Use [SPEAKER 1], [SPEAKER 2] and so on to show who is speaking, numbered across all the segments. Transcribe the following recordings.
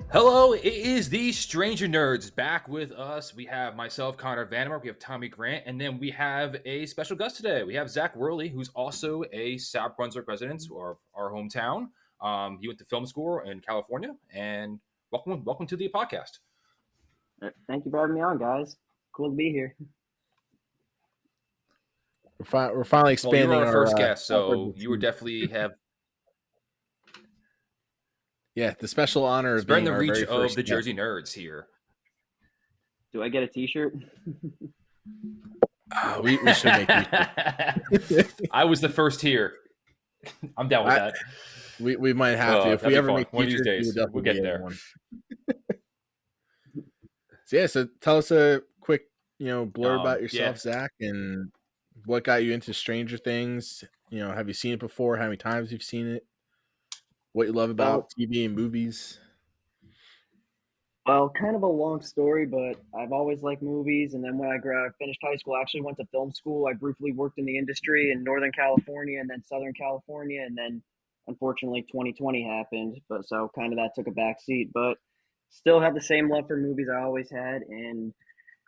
[SPEAKER 1] Hello, it is the Stranger Nerds back with us. We have myself, Connor Vandermark, we have Tommy Grant, and then we have a special guest today. We have Zak Wehrle, who's also a South Brunswick resident of our hometown. He went to film school in California, and welcome to the podcast.
[SPEAKER 2] Thank you for having me on, guys. Cool to be here.
[SPEAKER 3] We're finally
[SPEAKER 1] Well, you were
[SPEAKER 3] expanding
[SPEAKER 1] our first
[SPEAKER 3] our
[SPEAKER 1] guest, so you would definitely have
[SPEAKER 3] the special honor of
[SPEAKER 1] spreading
[SPEAKER 3] being
[SPEAKER 1] the
[SPEAKER 3] our
[SPEAKER 1] reach
[SPEAKER 3] very
[SPEAKER 1] of
[SPEAKER 3] first
[SPEAKER 1] the
[SPEAKER 3] guest.
[SPEAKER 1] Jersey Nerds here.
[SPEAKER 2] Do I get a T-shirt?
[SPEAKER 3] We should make t-shirts.
[SPEAKER 1] I was the first here. I'm down with that.
[SPEAKER 3] We might have to if we ever make
[SPEAKER 1] one of these
[SPEAKER 3] t-shirts.
[SPEAKER 1] days. We'll get there.
[SPEAKER 3] One. So tell us a quick blurb about yourself, Zak, and what got you into Stranger Things. Have you seen it before? How many times you've seen it? What you love about TV and movies?
[SPEAKER 2] Well, kind of a long story, but I've always liked movies. And then when I finished high school, I actually went to film school. I briefly worked in the industry in Northern California and then Southern California. And then unfortunately 2020 happened. But so kind of that took a back seat, but still have the same love for movies I always had. And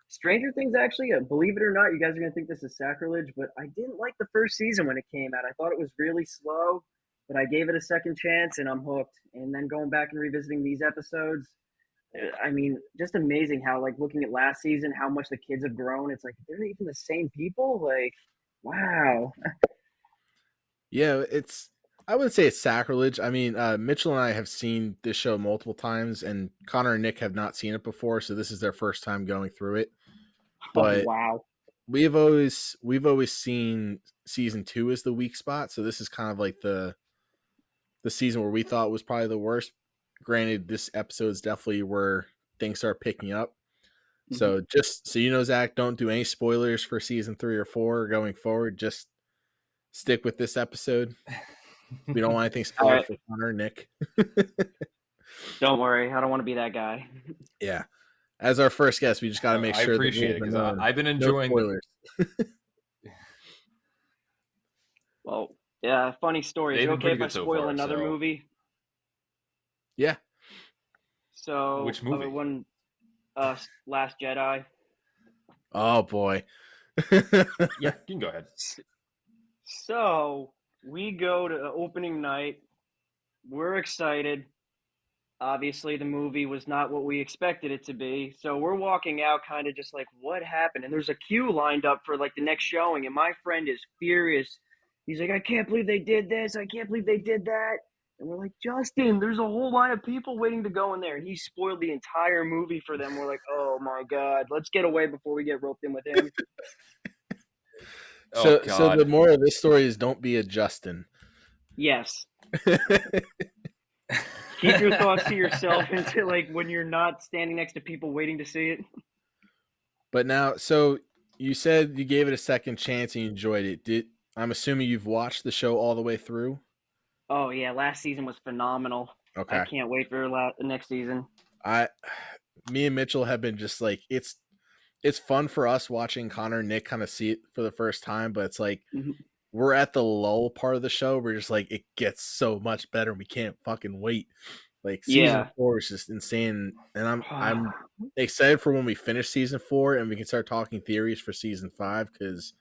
[SPEAKER 2] Stranger Things, actually, believe it or not, you guys are going to think this is sacrilege, but I didn't like the first season when it came out. I thought it was really slow, but I gave it a second chance and I'm hooked. And then going back and revisiting these episodes, I mean, just amazing how, like, looking at last season, how much the kids have grown. It's like, they're even the same people. Like, wow.
[SPEAKER 3] Yeah, I wouldn't say it's sacrilege. I mean, Mitchell and I have seen this show multiple times, and Connor and Nick have not seen it before, so this is their first time going through it. But
[SPEAKER 2] wow.
[SPEAKER 3] We've always seen season 2 as the weak spot, so this is kind of like the season where we thought was probably the worst. Granted, this episode is definitely where things start picking up. Mm-hmm. So just so you know, Zak, don't do any spoilers for season 3 or 4 going forward. Just stick with this episode. We don't want anything spoiled for Connor, Nick.
[SPEAKER 2] Don't worry, I don't want to be that guy.
[SPEAKER 3] Yeah. As our first guest, we just got to make sure.
[SPEAKER 1] I appreciate it because I've been enjoying
[SPEAKER 3] spoilers.
[SPEAKER 2] Well, yeah, funny story. Is it okay if I spoil another movie?
[SPEAKER 3] Yeah.
[SPEAKER 2] So,
[SPEAKER 1] which movie?
[SPEAKER 2] When Last Jedi.
[SPEAKER 3] Oh boy.
[SPEAKER 1] Yeah, you can go ahead.
[SPEAKER 2] So we go to opening night. We're excited. Obviously, the movie was not what we expected it to be. So we're walking out kind of just like, what happened? And there's a queue lined up for like the next showing. And my friend is furious. He's like, I can't believe they did this. I can't believe they did that. And we're like, Justin, there's a whole line of people waiting to go in there. And he spoiled the entire movie for them. We're like, oh my God, let's get away before we get roped in with him.
[SPEAKER 3] So the moral of this story is don't be a Justin.
[SPEAKER 2] Yes. Keep your thoughts to yourself until like when you're not standing next to people waiting to see it.
[SPEAKER 3] But now, so you said you gave it a second chance and you enjoyed it. I'm assuming you've watched the show all the way through?
[SPEAKER 2] Oh yeah, last season was phenomenal.
[SPEAKER 3] Okay.
[SPEAKER 2] I can't wait for the next season.
[SPEAKER 3] Me and Mitchell have been just like, it's fun for us watching Connor and Nick kind of see it for the first time, but it's like we're at the lull part of the show. We're just like, it gets so much better. We can't fucking wait. Like season 4 is just insane, and I'm excited for when we finish season 4 and we can start talking theories for season 5 because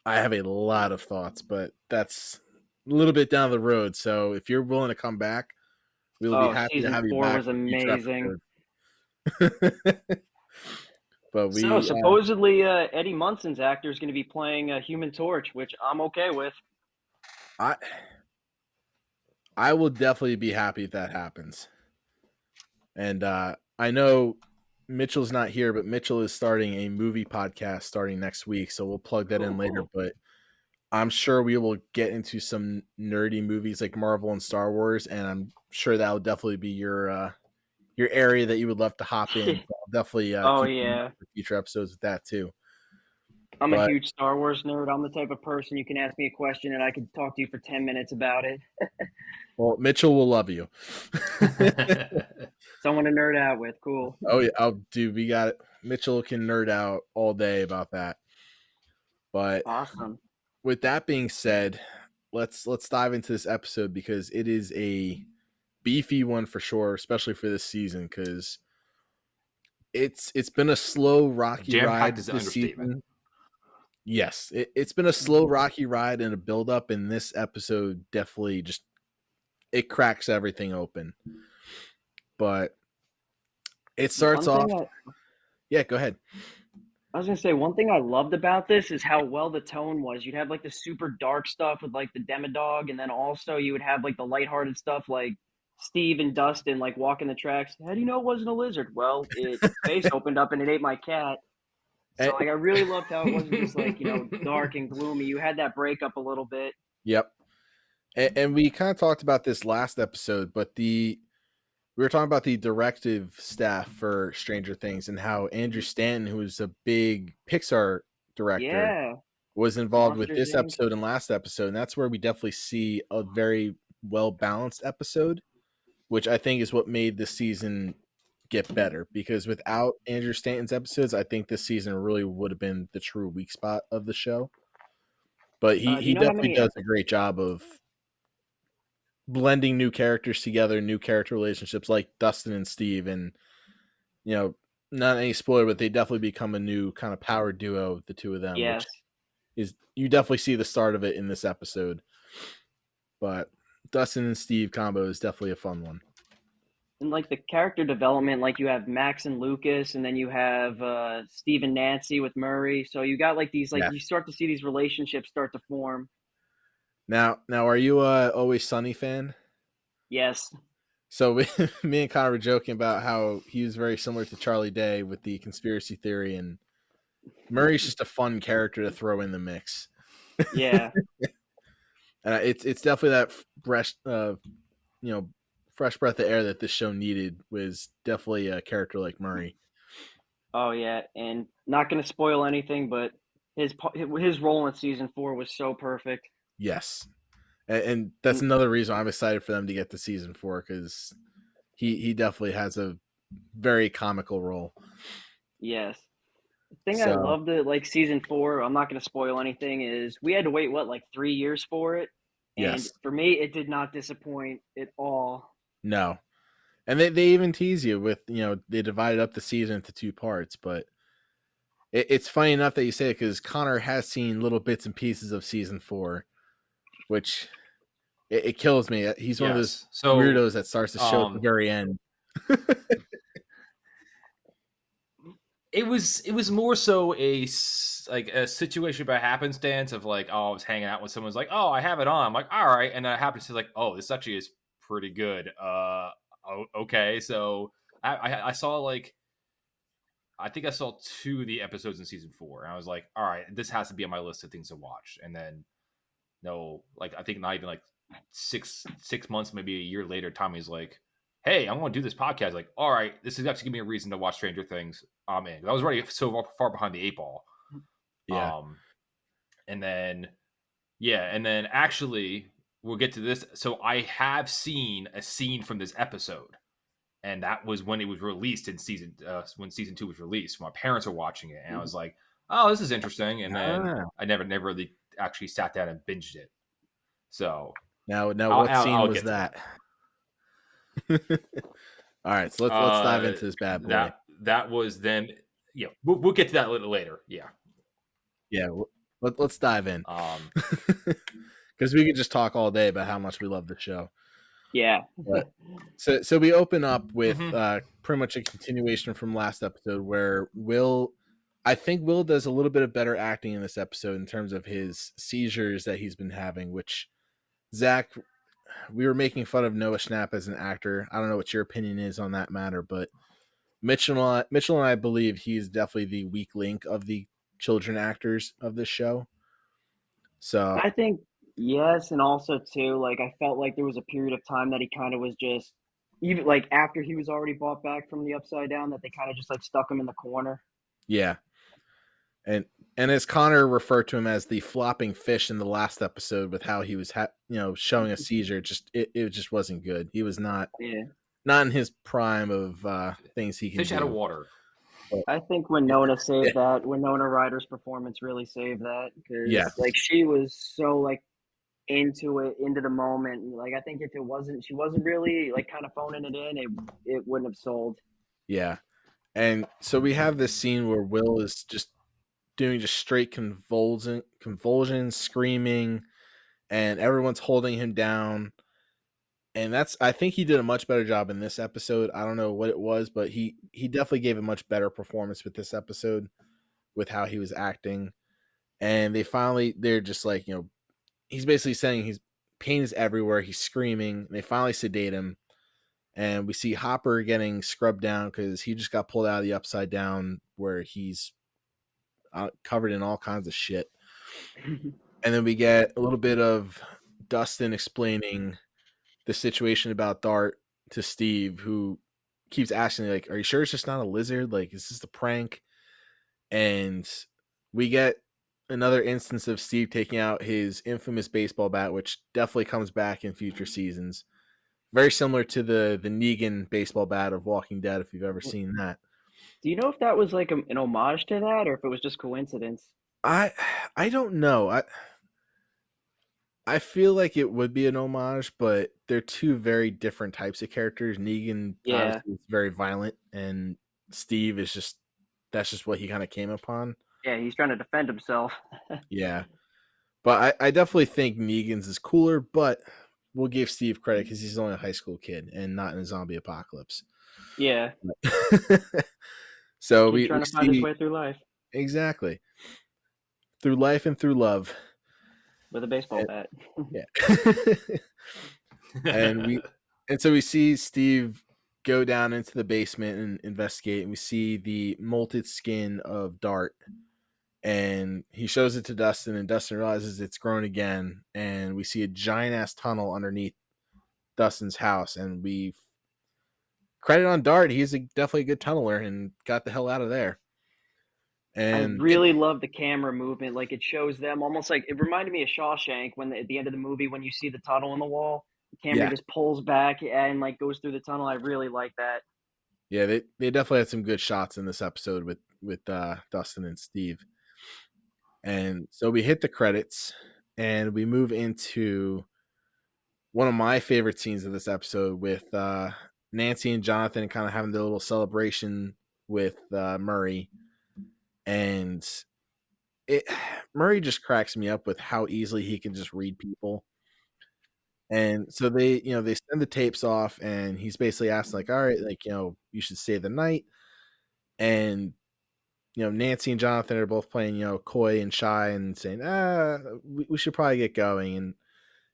[SPEAKER 3] I have a lot of thoughts, but that's a little bit down the road. So if you're willing to come back, we'll be happy to have you back.
[SPEAKER 2] Season 4 was amazing.
[SPEAKER 3] But
[SPEAKER 2] so supposedly Eddie Munson's actor is going to be playing Human Torch, which I'm okay with.
[SPEAKER 3] I will definitely be happy if that happens. And I know Mitchell's not here, but Mitchell is starting a movie podcast starting next week, so we'll plug that in later. But I'm sure we will get into some nerdy movies like Marvel and Star Wars, and I'm sure that will definitely be your area that you would love to hop in. So I'll definitely for future episodes with that too.
[SPEAKER 2] I'm a huge Star Wars nerd. I'm the type of person you can ask me a question and I can talk to you for 10 minutes about it.
[SPEAKER 3] Well, Mitchell will love you.
[SPEAKER 2] Someone to nerd out with. Cool.
[SPEAKER 3] Oh yeah, dude, we got it. Mitchell can nerd out all day about that. But
[SPEAKER 2] awesome.
[SPEAKER 3] With that being said, let's dive into this episode because it is a beefy one for sure, especially for this season, because it's been a slow, rocky
[SPEAKER 1] Jam-packed
[SPEAKER 3] ride
[SPEAKER 1] is an
[SPEAKER 3] this
[SPEAKER 1] understatement.
[SPEAKER 3] season. Yes, it's been a slow, rocky ride and a build up, and this episode definitely just it cracks everything open. But it starts
[SPEAKER 2] One
[SPEAKER 3] off.
[SPEAKER 2] thing
[SPEAKER 3] Yeah, go ahead.
[SPEAKER 2] I was gonna say one thing I loved about this is how well the tone was. You'd have like the super dark stuff with like the Demodog, and then also you would have like the lighthearted stuff like Steve and Dustin like walking the tracks. How do you know it wasn't a lizard? Well, its face opened up and it ate my cat. So
[SPEAKER 3] Eh,
[SPEAKER 2] like I really loved how it wasn't just like, dark and gloomy. You had that breakup a little bit.
[SPEAKER 3] Yep. And we kind of talked about this last episode, but we were talking about the directive staff for Stranger Things and how Andrew Stanton, who is a big Pixar director,
[SPEAKER 2] Yeah.
[SPEAKER 3] was involved with
[SPEAKER 2] Monsters
[SPEAKER 3] this
[SPEAKER 2] Inc.
[SPEAKER 3] episode and last episode. And that's where we definitely see a very well balanced episode, which I think is what made this season get better. Because without Andrew Stanton's episodes, I think this season really would have been the true weak spot of the show. But
[SPEAKER 2] Do
[SPEAKER 3] he
[SPEAKER 2] you know how
[SPEAKER 3] definitely
[SPEAKER 2] many
[SPEAKER 3] does a great job of blending new characters together, new character relationships like Dustin and Steve, and not any spoiler, but they definitely become a new kind of power duo, the two of them, which
[SPEAKER 2] Yes.
[SPEAKER 3] is you definitely see the start of it in this episode. But Dustin and Steve combo is definitely a fun one.
[SPEAKER 2] And like the character development, like you have Max and Lucas, and then you have Steve and Nancy with Murray. So you got like these, like
[SPEAKER 3] Yeah.
[SPEAKER 2] you start to see these relationships start to form.
[SPEAKER 3] Now, are you a Always Sunny fan?
[SPEAKER 2] Yes.
[SPEAKER 3] So me and Connor were joking about how he was very similar to Charlie Day with the conspiracy theory, and Murray's just a fun character to throw in the mix.
[SPEAKER 2] Yeah.
[SPEAKER 3] It's definitely that fresh, fresh breath of air that this show needed. Was definitely a character like Murray.
[SPEAKER 2] Oh yeah, and not going to spoil anything, but his role in season 4 was so perfect.
[SPEAKER 3] Yes, and that's another reason I'm excited for them to get to season 4, because he definitely has a very comical role.
[SPEAKER 2] Yes. The thing I loved it like season 4, I'm not going to spoil anything, is we had to wait like 3 years for it, and
[SPEAKER 3] Yes.
[SPEAKER 2] for me it did not disappoint at all.
[SPEAKER 3] No. And they even tease you with, they divided up the season into 2 parts, but it's funny enough that you say it, because Connor has seen little bits and pieces of season 4, which it kills me. He's one of those weirdos that starts to show at the very end.
[SPEAKER 1] It was more so a situation by happenstance of like, oh, I was hanging out with someone's like, oh, I have it on. I'm like, all right, and then I happen to like, oh, this actually is pretty good. Okay, so I saw like, I think I saw 2 of the episodes in season 4, and I was like, all right, this has to be on my list of things to watch. And then no, like I think not even like six months, maybe a year later, Tommy's like, hey, I'm going to do this podcast. Like, all right, this is actually giving me a reason to watch Stranger Things. I'm in. I was already so far behind the 8 ball.
[SPEAKER 3] Yeah.
[SPEAKER 1] And then actually we'll get to this. So I have seen a scene from this episode, and that was when it was released in when season 2 was released. My parents were watching it, and I was like, oh, this is interesting. And then I never really actually sat down and binged it. So
[SPEAKER 3] now what scene was that? All right, so let's dive into this bad boy.
[SPEAKER 1] That was then. Yeah, we'll get to that a little later.
[SPEAKER 3] Yeah. Let's dive in. Because we could just talk all day about how much we love the show.
[SPEAKER 2] Yeah.
[SPEAKER 3] But, so we open up with pretty much a continuation from last episode, where I think Will does a little bit of better acting in this episode in terms of his seizures that he's been having, which Zach, we were making fun of Noah Schnapp as an actor. I don't know what your opinion is on that matter, but Mitchell and I believe he's definitely the weak link of the children actors of this show. So
[SPEAKER 2] I think yes, and also too, like I felt like there was a period of time that he kind of was just, even like after he was already bought back from the Upside Down, that they kind of just like stuck him in the corner.
[SPEAKER 3] Yeah. And as Connor referred to him as the flopping fish in the last episode, with how he was showing a seizure, it just wasn't good. He was not in his prime of things he can
[SPEAKER 1] fish
[SPEAKER 3] do.
[SPEAKER 1] Out of water.
[SPEAKER 2] I think Winona saved that. Winona Ryder's performance really saved that, because like she was so like into it, into the moment. Like I think if she wasn't really like kind of phoning it in, it wouldn't have sold.
[SPEAKER 3] Yeah. And so we have this scene where Will is just doing just straight convulsions, screaming, and everyone's holding him down. And I think he did a much better job in this episode. I don't know what it was, but he definitely gave a much better performance with this episode with how he was acting. And they're just like, he's basically saying his pain is everywhere. He's screaming. And they finally sedate him. And we see Hopper getting scrubbed down because he just got pulled out of the upside down where he's covered in all kinds of shit. And then we get a little bit of Dustin explaining the situation about Dart to Steve, who keeps asking, like, are you sure it's just not a lizard? Like, is this a prank? And we get another instance of Steve taking out his infamous baseball bat, which definitely comes back in future seasons. Very similar to the Negan baseball bat of Walking Dead, if you've ever seen that.
[SPEAKER 2] Do you know if that was like an homage to that, or if it was just coincidence?
[SPEAKER 3] I don't know. I feel like it would be an homage, but they're two very different types of characters. Negan
[SPEAKER 2] Yeah,
[SPEAKER 3] obviously is very violent, and Steve is that's just what he kind of came upon.
[SPEAKER 2] yeah, he's trying to defend himself.
[SPEAKER 3] Yeah. But I definitely think Negan's is cooler, but we'll give Steve credit because he's only a high school kid and not in a zombie apocalypse.
[SPEAKER 2] Yeah,
[SPEAKER 3] So
[SPEAKER 2] he's
[SPEAKER 3] we
[SPEAKER 2] trying to find his
[SPEAKER 3] see
[SPEAKER 2] way through life
[SPEAKER 3] exactly through life and through love.
[SPEAKER 2] with a baseball
[SPEAKER 3] And,
[SPEAKER 2] bat.
[SPEAKER 3] yeah. and so we see Steve go down into the basement and investigate, and we see the molted skin of Dart. And he shows it to Dustin, and Dustin realizes it's grown again. And we see a giant ass tunnel underneath Dustin's house, and we credit on Dart. He's definitely a good tunneler and got the hell out of there.
[SPEAKER 2] I
[SPEAKER 3] And
[SPEAKER 2] really love the camera movement. Like it shows them almost like it reminded me of Shawshank when at the end of the movie when you see the tunnel in the wall, the camera
[SPEAKER 3] yeah,
[SPEAKER 2] just pulls back and like goes through the tunnel. I really like that.
[SPEAKER 3] yeah, they definitely had some good shots in this episode with Dustin and Steve. And so we hit the credits, and we move into one of my favorite scenes of this episode with Nancy and Jonathan kind of having their little celebration with Murray. And it Murray just cracks me up with how easily he can just read people. And so they send the tapes off, and he's basically asking, like, all right, like, you should stay the night. And Nancy and Jonathan are both playing, coy and shy and saying, we should probably get going. And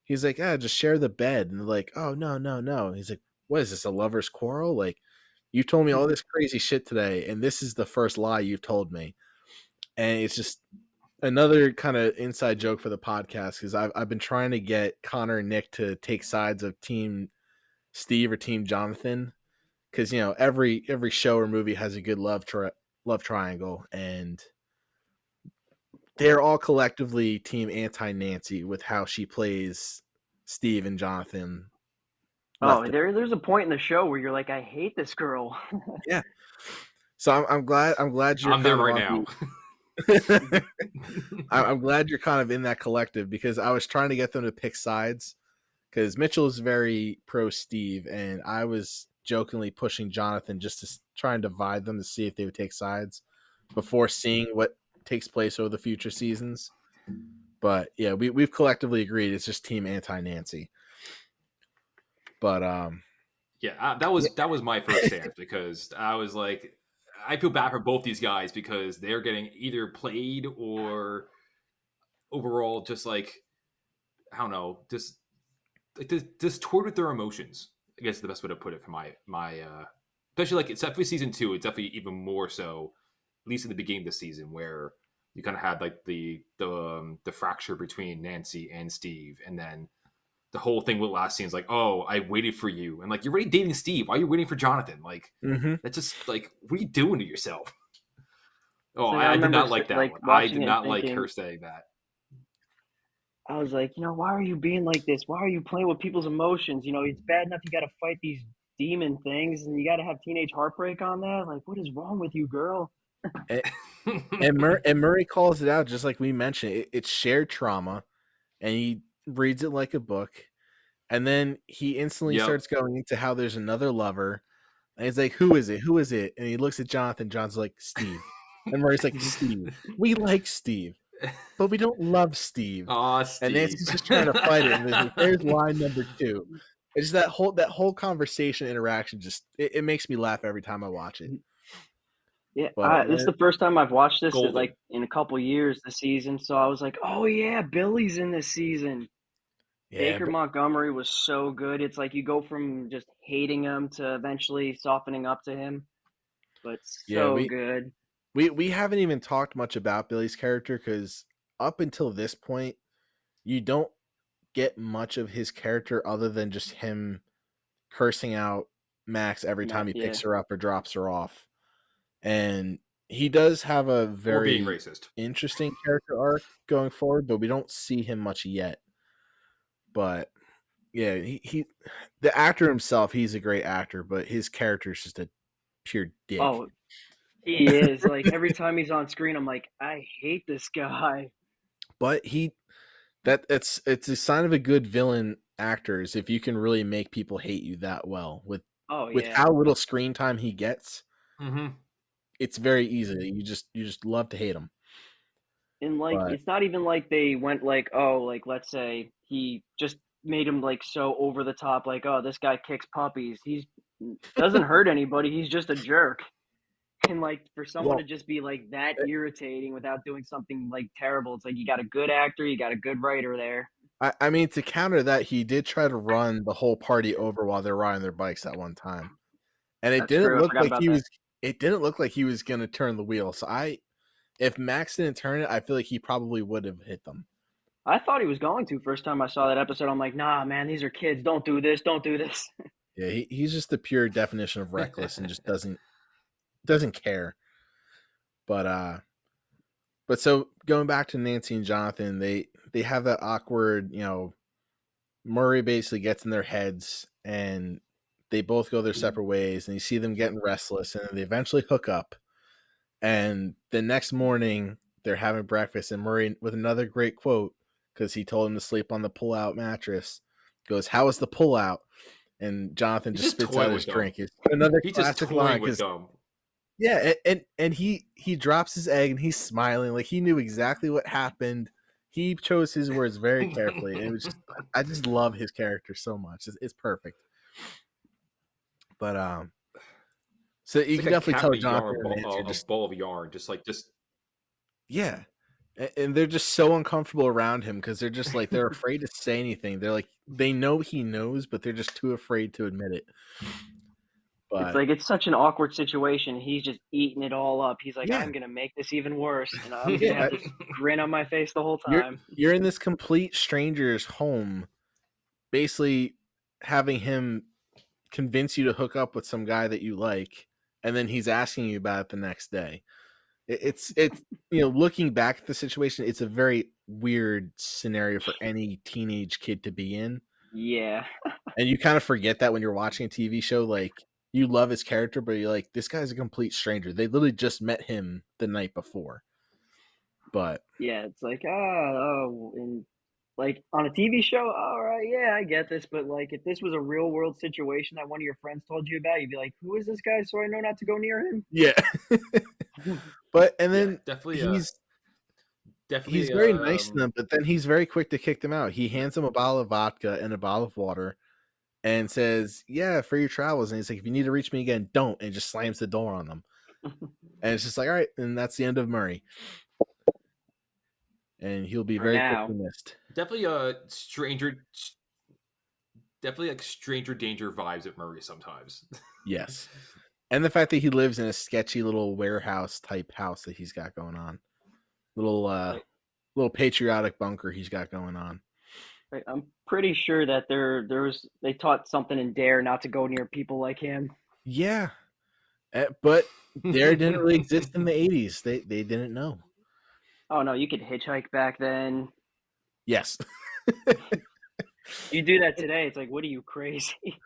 [SPEAKER 3] he's like, just share the bed. And they're like, oh, no, no, no. And he's like, what is this, a lover's quarrel? Like, you told me all this crazy shit today, and this is the first lie you've told me. And it's just another kind of inside joke for the podcast, because I've been trying to get Connor and Nick to take sides of Team Steve or Team Jonathan, because every show or movie has a good love triangle, and they're all collectively Team Anti Nancy with how she plays Steve and Jonathan.
[SPEAKER 2] Oh, there's a point in the show where you're like, I hate this girl.
[SPEAKER 3] Yeah. So I'm glad you're
[SPEAKER 1] I'm
[SPEAKER 3] kind
[SPEAKER 1] there
[SPEAKER 3] of
[SPEAKER 1] right
[SPEAKER 3] on
[SPEAKER 1] now.
[SPEAKER 3] I'm glad you're kind of in that collective, because I was trying to get them to pick sides, because Mitchell is very pro Steve, and I was jokingly pushing Jonathan just to try and divide them to see if they would take sides before seeing what takes place over the future seasons. But yeah, we've collectively agreed it's just Team Anti Nancy. But
[SPEAKER 1] yeah, that was my first stance, because I was like, I feel bad for both these guys because they're getting either played or overall just like, I don't know, just toured with their emotions. I guess is the best way to put it for my especially like it's definitely season 2. It's definitely even more so, at least in the beginning of the season, where you kind of had like the fracture between Nancy and Steve, and then the whole thing with last scene is like, oh, I waited for you, and like you're already dating Steve. Why are you waiting for Jonathan? Like that's just like, what are you doing to yourself? Oh,
[SPEAKER 2] So I
[SPEAKER 1] I did
[SPEAKER 2] remember
[SPEAKER 1] not like that
[SPEAKER 2] like
[SPEAKER 1] one. I
[SPEAKER 2] watching
[SPEAKER 1] did
[SPEAKER 2] it and
[SPEAKER 1] not like
[SPEAKER 2] thinking,
[SPEAKER 1] her saying that.
[SPEAKER 2] I was like, why are you being like this? Why are you playing with people's emotions? It's bad enough you got to fight these demon things, and you got to have teenage heartbreak on that. Like, what is wrong with you, girl?
[SPEAKER 3] and Murray calls it out, just like we mentioned. It's shared trauma, and he reads it like a book, and then he instantly
[SPEAKER 1] Yep.
[SPEAKER 3] starts going into how there's another lover, and he's like, "Who is it? Who is it?" And he looks at Jonathan. John's like, "Steve," and Murray's like, "Steve. We like Steve, but we don't love Steve."
[SPEAKER 1] Aw,
[SPEAKER 3] And
[SPEAKER 1] Steve.
[SPEAKER 3] Nancy's just trying to fight it, and there's line number two. It's just that whole conversation interaction. Just it makes me laugh every time I watch it.
[SPEAKER 2] Yeah,
[SPEAKER 3] But
[SPEAKER 2] this is the first time I've watched this
[SPEAKER 1] Golden.
[SPEAKER 2] in a couple years this season, so I was like, "Oh yeah, Billy's in this season."
[SPEAKER 3] yeah,
[SPEAKER 2] Baker Montgomery was so good. It's like you go from just hating him to eventually softening up to him, but
[SPEAKER 3] yeah,
[SPEAKER 2] so good.
[SPEAKER 3] we haven't even talked much about Billy's character because up until this point, you don't get much of his character other than just him cursing out Max every time
[SPEAKER 2] Mac,
[SPEAKER 3] he
[SPEAKER 2] yeah.
[SPEAKER 3] picks her up or drops her off. And he does have a
[SPEAKER 1] Or being
[SPEAKER 3] very
[SPEAKER 1] racist.
[SPEAKER 3] interesting character arc going forward, but we don't see him much yet. But yeah, he the actor himself, he's a great actor, but his character is just a pure dick.
[SPEAKER 2] Oh, he is. Like every time he's on screen, I'm like, I hate this guy.
[SPEAKER 3] But it's a sign of a good villain actor is if you can really make people hate you that well
[SPEAKER 2] Oh
[SPEAKER 3] with
[SPEAKER 2] yeah.
[SPEAKER 3] how little screen time he gets.
[SPEAKER 1] Mm-hmm.
[SPEAKER 3] It's very easy. You just love to hate him.
[SPEAKER 2] And like
[SPEAKER 3] But
[SPEAKER 2] it's not even like they went like, oh, like let's say he just made him like so over the top, like, oh, this guy kicks puppies. He's doesn't hurt anybody. He's just a jerk. And like for someone to
[SPEAKER 3] well,
[SPEAKER 2] just be like that irritating without doing something like terrible, it's like you got a good actor, you got a good writer there.
[SPEAKER 3] I mean to counter that, he did try to run the whole party over while they're riding their bikes at one time, and
[SPEAKER 2] That's true. I forgot about that.
[SPEAKER 3] it didn't look like he was gonna turn the wheel. So if Max didn't turn it, I feel like he probably would have hit them.
[SPEAKER 2] I thought he was going to. First time I saw that episode, I'm like, nah, man, these are kids. Don't do this. Don't do this.
[SPEAKER 3] Yeah, he's just the pure definition of reckless and just doesn't care. But so going back to Nancy and Jonathan, they have that awkward, Murray basically gets in their heads and they both go their separate ways and you see them getting restless and they eventually hook up. And the next morning they're having breakfast and Murray with another great quote because he told him to sleep on the pull-out mattress goes, "How was the pull-out?" And Jonathan
[SPEAKER 1] He's
[SPEAKER 3] just
[SPEAKER 1] just
[SPEAKER 3] spits
[SPEAKER 1] toying
[SPEAKER 3] out
[SPEAKER 1] with
[SPEAKER 3] his
[SPEAKER 1] them.
[SPEAKER 3] drink. It's another
[SPEAKER 1] He's just
[SPEAKER 3] classic line
[SPEAKER 1] toying with
[SPEAKER 3] because
[SPEAKER 1] them.
[SPEAKER 3] yeah, and he drops his egg and he's smiling like he knew exactly what happened. He chose his words very carefully, and it was just I just love his character so much. It's perfect. But so
[SPEAKER 1] It's
[SPEAKER 3] you
[SPEAKER 1] like
[SPEAKER 3] can
[SPEAKER 1] a
[SPEAKER 3] definitely
[SPEAKER 1] cat
[SPEAKER 3] tell
[SPEAKER 1] with a
[SPEAKER 3] Jonathan
[SPEAKER 1] yarn,
[SPEAKER 3] and Nancy are
[SPEAKER 1] a
[SPEAKER 3] just
[SPEAKER 1] ball of yarn, just.
[SPEAKER 3] yeah, and they're just so uncomfortable around him because they're just like they're afraid to say anything. They're like they know he knows, but they're just too afraid to admit it.
[SPEAKER 2] It's
[SPEAKER 3] But
[SPEAKER 2] like it's such an awkward situation. He's just eating it all up. He's like,
[SPEAKER 3] yeah,
[SPEAKER 2] I'm gonna make this even worse, and I'm gonna
[SPEAKER 3] yeah,
[SPEAKER 2] have this grin on my face the whole
[SPEAKER 3] you're
[SPEAKER 2] time.
[SPEAKER 3] you're in this complete stranger's home, basically having him convince you to hook up with some guy that you like, and then he's asking you about it the next day. It's looking back at the situation, it's a very weird scenario for any teenage kid to be in,
[SPEAKER 2] Yeah,
[SPEAKER 3] and you kind of forget that when you're watching a TV show. Like you love his character, but you're like, this guy's a complete stranger. They literally just met him the night before. But
[SPEAKER 2] yeah. It's like and like on a TV show, all right, yeah, I get this, but like if this was a real world situation that one of your friends told you about, you'd be like, who is this guy? So I know not to go near him.
[SPEAKER 3] yeah, but and
[SPEAKER 1] Yeah,
[SPEAKER 3] then
[SPEAKER 1] definitely.
[SPEAKER 3] he's
[SPEAKER 1] Definitely.
[SPEAKER 3] very nice to them, but then he's very quick to kick them out. He hands them a bottle of vodka and a bottle of water and says, "Yeah, for your travels." And he's like, "If you need to reach me again, don't." And just slams the door on them. And it's just like, all right, and that's the end of Murray. And he'll be
[SPEAKER 2] For
[SPEAKER 3] very quickly
[SPEAKER 2] now.
[SPEAKER 3] missed.
[SPEAKER 1] Definitely a stranger. Definitely like stranger danger vibes at Murray sometimes.
[SPEAKER 3] Yes. And the fact that he lives in a sketchy little warehouse type house that he's got going on. Little
[SPEAKER 2] Like,
[SPEAKER 3] little patriotic bunker he's got going on.
[SPEAKER 2] like, I'm pretty sure that they taught something in Dare not to go near people like him.
[SPEAKER 3] Yeah. But Dare didn't really exist in the 80s. They didn't know.
[SPEAKER 2] Oh no, you could hitchhike back then.
[SPEAKER 3] Yes.
[SPEAKER 2] You do that today, it's like, what are you, crazy?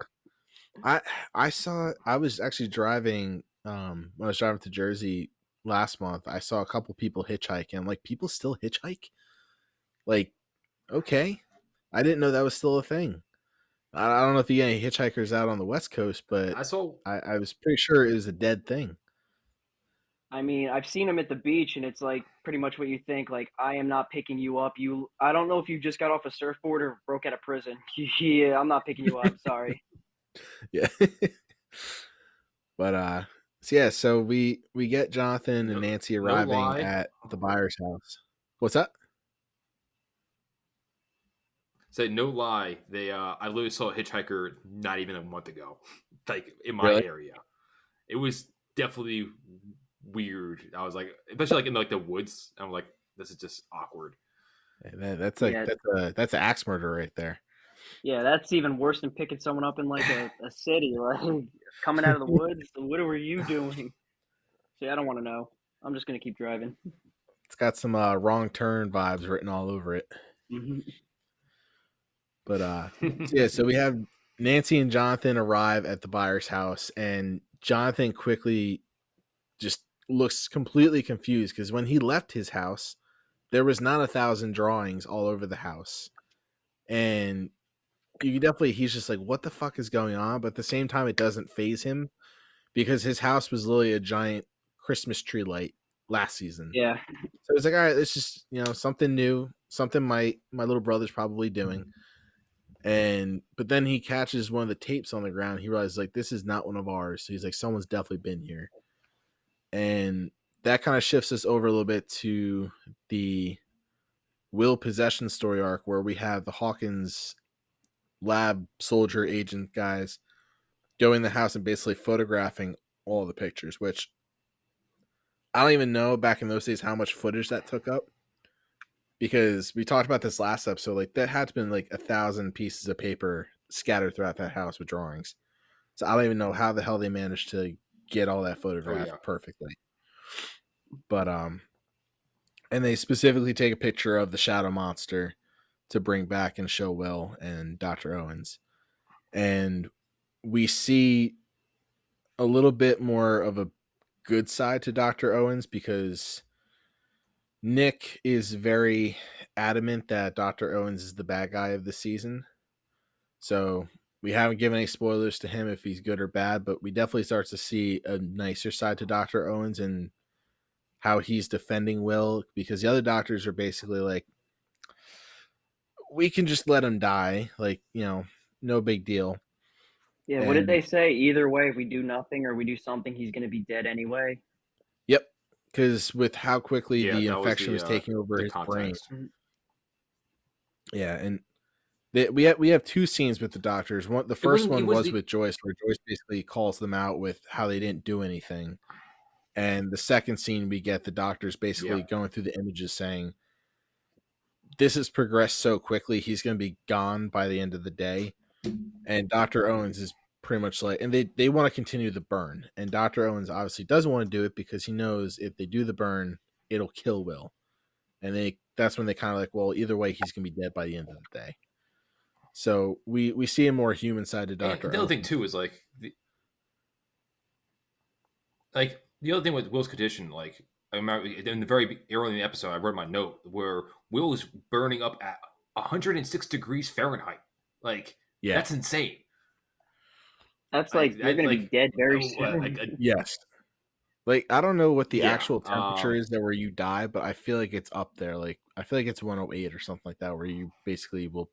[SPEAKER 3] I was actually driving when I was driving to Jersey last month. I saw a couple people hitchhiking. I'm like, people still hitchhike? Like, okay. I didn't know that was still a thing. I don't know if you get any hitchhikers out on the West Coast, but
[SPEAKER 1] I saw.
[SPEAKER 3] I was pretty sure it was a dead thing.
[SPEAKER 2] I mean, I've seen them at the beach, and it's like pretty much what you think. Like, I am not picking you up. I don't know if you just got off a surfboard or broke out of prison. Yeah, I'm not picking you up. Sorry.
[SPEAKER 3] Yeah. But so yeah, so we get Jonathan and
[SPEAKER 1] No,
[SPEAKER 3] Nancy
[SPEAKER 1] no
[SPEAKER 3] arriving
[SPEAKER 1] lie.
[SPEAKER 3] at the buyer's house. What's that?
[SPEAKER 1] Say no lie. They I literally saw a hitchhiker not even a month ago, like in my
[SPEAKER 3] Really?
[SPEAKER 1] area. It was definitely weird. I was like, especially like in like the woods. I'm like, this is just awkward.
[SPEAKER 3] That's like
[SPEAKER 2] Yeah,
[SPEAKER 3] that's an axe murder right there.
[SPEAKER 2] yeah, that's even worse than picking someone up in like a city, like coming out of the woods. What were you doing? See, I don't want to know. I'm just gonna keep driving.
[SPEAKER 3] It's got some wrong turn vibes written all over it.
[SPEAKER 2] Hmm.
[SPEAKER 3] But so yeah, so we have Nancy and Jonathan arrive at the buyer's house, and Jonathan quickly just looks completely confused because when he left his house, there was not 1,000 drawings all over the house, and he's just like, what the fuck is going on? But at the same time, it doesn't phase him because his house was literally a giant Christmas tree light last season.
[SPEAKER 2] Yeah,
[SPEAKER 3] So it's like, all right, it's just something new, something my little brother's probably doing. And but then he catches one of the tapes on the ground. He realizes like this is not one of ours. So he's like, someone's definitely been here. And that kind of shifts us over a little bit to the Will possession story arc where we have the Hawkins lab soldier agent guys going in the house and basically photographing all the pictures, which I don't even know back in those days how much footage that took up. Because we talked about this last episode, like that had to been like 1,000 pieces of paper scattered throughout that house with drawings. So I don't even know how the hell they managed to get all that
[SPEAKER 1] Oh
[SPEAKER 3] photographed
[SPEAKER 1] yeah.
[SPEAKER 3] perfectly. But and they specifically take a picture of the shadow monster to bring back and show Will and Dr. Owens. And we see a little bit more of a good side to Dr. Owens because Nick is very adamant that Dr. Owens is the bad guy of the season. So we haven't given any spoilers to him if he's good or bad, but we definitely start to see a nicer side to Dr. Owens and how he's defending Will because the other doctors are basically like, we can just let him die. Like, no big deal.
[SPEAKER 2] yeah. What did
[SPEAKER 3] And
[SPEAKER 2] they say? Either way, if we do nothing or we do something, he's gonna be dead anyway.
[SPEAKER 3] yep, because with how quickly
[SPEAKER 1] Yeah,
[SPEAKER 3] the
[SPEAKER 1] that was
[SPEAKER 3] infection was taking over
[SPEAKER 1] the
[SPEAKER 3] his brain.
[SPEAKER 1] context.
[SPEAKER 2] Mhm.
[SPEAKER 3] Yeah, and we have two scenes with the doctors. The
[SPEAKER 1] It
[SPEAKER 3] first
[SPEAKER 1] wasn't. It
[SPEAKER 3] one
[SPEAKER 1] was
[SPEAKER 3] was
[SPEAKER 1] the
[SPEAKER 3] with Joyce, where Joyce basically calls them out with how they didn't do anything. And the second scene, we get the doctors
[SPEAKER 1] yeah.
[SPEAKER 3] basically going through the images saying, this has progressed so quickly, he's going to be gone by the end of the day. And Dr. Owens is pretty much like, and they want to continue the burn. And Dr. Owens obviously doesn't want to do it because he knows if they do the burn, it'll kill Will. And that's when they kind of like, well, either way, he's going to be dead by the end of the day. So we see a more human side to
[SPEAKER 1] And
[SPEAKER 3] Dr.
[SPEAKER 1] the other thing
[SPEAKER 3] Owens.
[SPEAKER 1] too is like the other thing with Will's condition. Like I remember in the very early in the episode, I read my note where Will is burning up at 106 degrees Fahrenheit. Like
[SPEAKER 3] Yeah.
[SPEAKER 1] that's insane.
[SPEAKER 2] That's like you're gonna be
[SPEAKER 1] Like
[SPEAKER 2] dead very
[SPEAKER 1] like
[SPEAKER 2] soon.
[SPEAKER 3] Yes. Like I don't know what the
[SPEAKER 1] yeah.
[SPEAKER 3] actual temperature is that where you die, but I feel like it's up there. Like I feel like it's 108 or something like that, where you basically will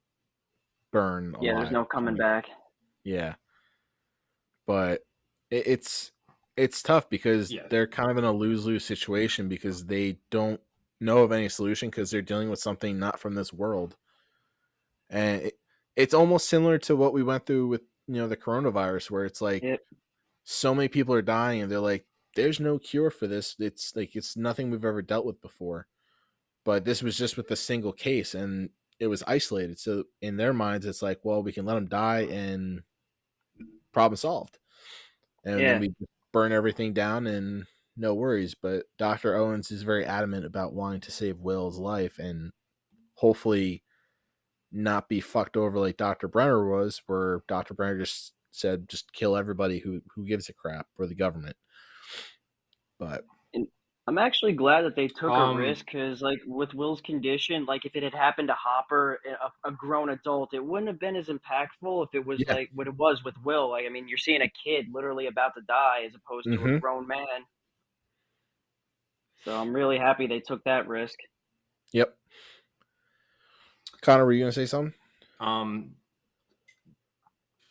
[SPEAKER 3] burn
[SPEAKER 2] Yeah, there's
[SPEAKER 3] alive.
[SPEAKER 2] no coming back.
[SPEAKER 3] Yeah, but it's tough because
[SPEAKER 1] Yeah.
[SPEAKER 3] they're kind of in a lose-lose situation because they don't know of any solution because they're dealing with something not from this world, and it's almost similar to what we went through with the coronavirus, where it's like
[SPEAKER 2] Yep.
[SPEAKER 3] so many people are dying, and they're like, "There's no cure for this. It's like it's nothing we've ever dealt with before." But this was just with a single case, and it was isolated. So in their minds, it's like, well, we can let them die, and problem solved. And then
[SPEAKER 2] Yeah.
[SPEAKER 3] we just burn everything down, and no worries. But Dr. Owens is very adamant about wanting to save Will's life, and hopefully not be fucked over like Dr. Brenner was, where Dr. Brenner just said, just kill everybody who gives a crap for the government. But
[SPEAKER 2] I'm actually glad that they took a
[SPEAKER 1] Um,
[SPEAKER 2] risk because, like, with Will's condition, like, if it had happened to Hopper, a grown adult, it wouldn't have been as impactful if it was
[SPEAKER 3] Yeah.
[SPEAKER 2] like what it was with Will. Like, I mean, you're seeing a kid literally about to die as opposed to a
[SPEAKER 3] Mm-hmm.
[SPEAKER 2] grown man. So I'm really happy they took that risk.
[SPEAKER 3] Yep. Connor, were you gonna say something?
[SPEAKER 1] um,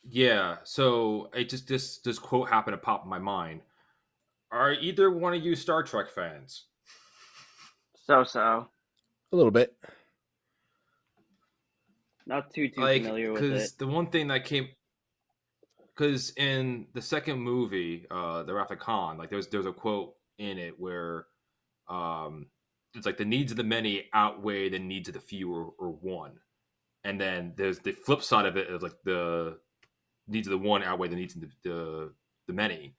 [SPEAKER 1] yeah. So it just this quote happened to pop in my mind. Are either one of you Star Trek fans?
[SPEAKER 2] So so,
[SPEAKER 3] A little bit.
[SPEAKER 2] not too
[SPEAKER 1] Like,
[SPEAKER 2] familiar with it.
[SPEAKER 1] because the one thing that came, because in the second movie, the Wrath of Khan, like there's a quote in it where um, it's like the needs of the many outweigh the needs of the few or one, and then there's the flip side of it of like the needs of the one outweigh the needs of the many.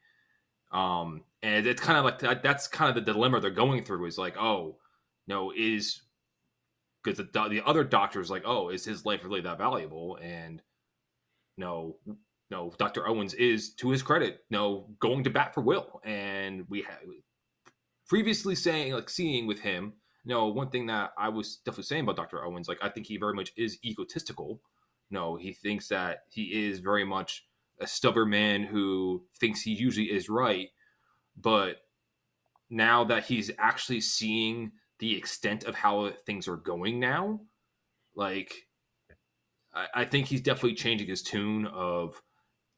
[SPEAKER 1] And it's kind of like that's kind of the dilemma they're going through. Is like, oh, no, is because the other doctor is like, oh, is his life really that valuable? And no, no, Dr. Owens is, to his credit, no, going to bat for Will. And we have previously saying, like, seeing with him, one thing that I was definitely saying about Dr. Owens, like, I think he very much is egotistical. No, he thinks that he is very much a stubborn man who thinks he usually is right. But now that he's actually seeing the extent of how things are going now, like, I think he's definitely changing his tune of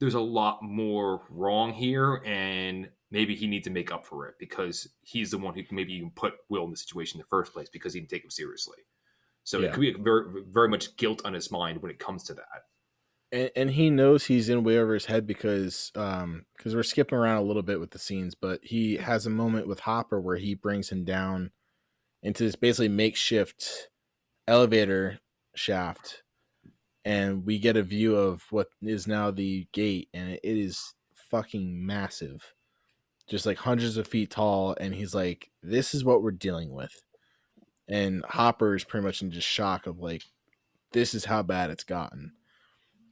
[SPEAKER 1] there's a lot more wrong here, and maybe he needs to make up for it because he's the one who maybe even put Will in the situation in the first place because he didn't take him seriously. So it
[SPEAKER 3] Yeah.
[SPEAKER 1] could be very, very much guilt on his mind when it comes to that.
[SPEAKER 3] And he knows he's in way over his head because we're skipping around a little bit with the scenes, but he has a moment with Hopper where he brings him down into this basically makeshift elevator shaft, and we get a view of what is now the gate, and it is fucking massive, just like hundreds of feet tall. And he's like, "This is what we're dealing with," and Hopper is pretty much in just shock of like, "This is how bad it's gotten."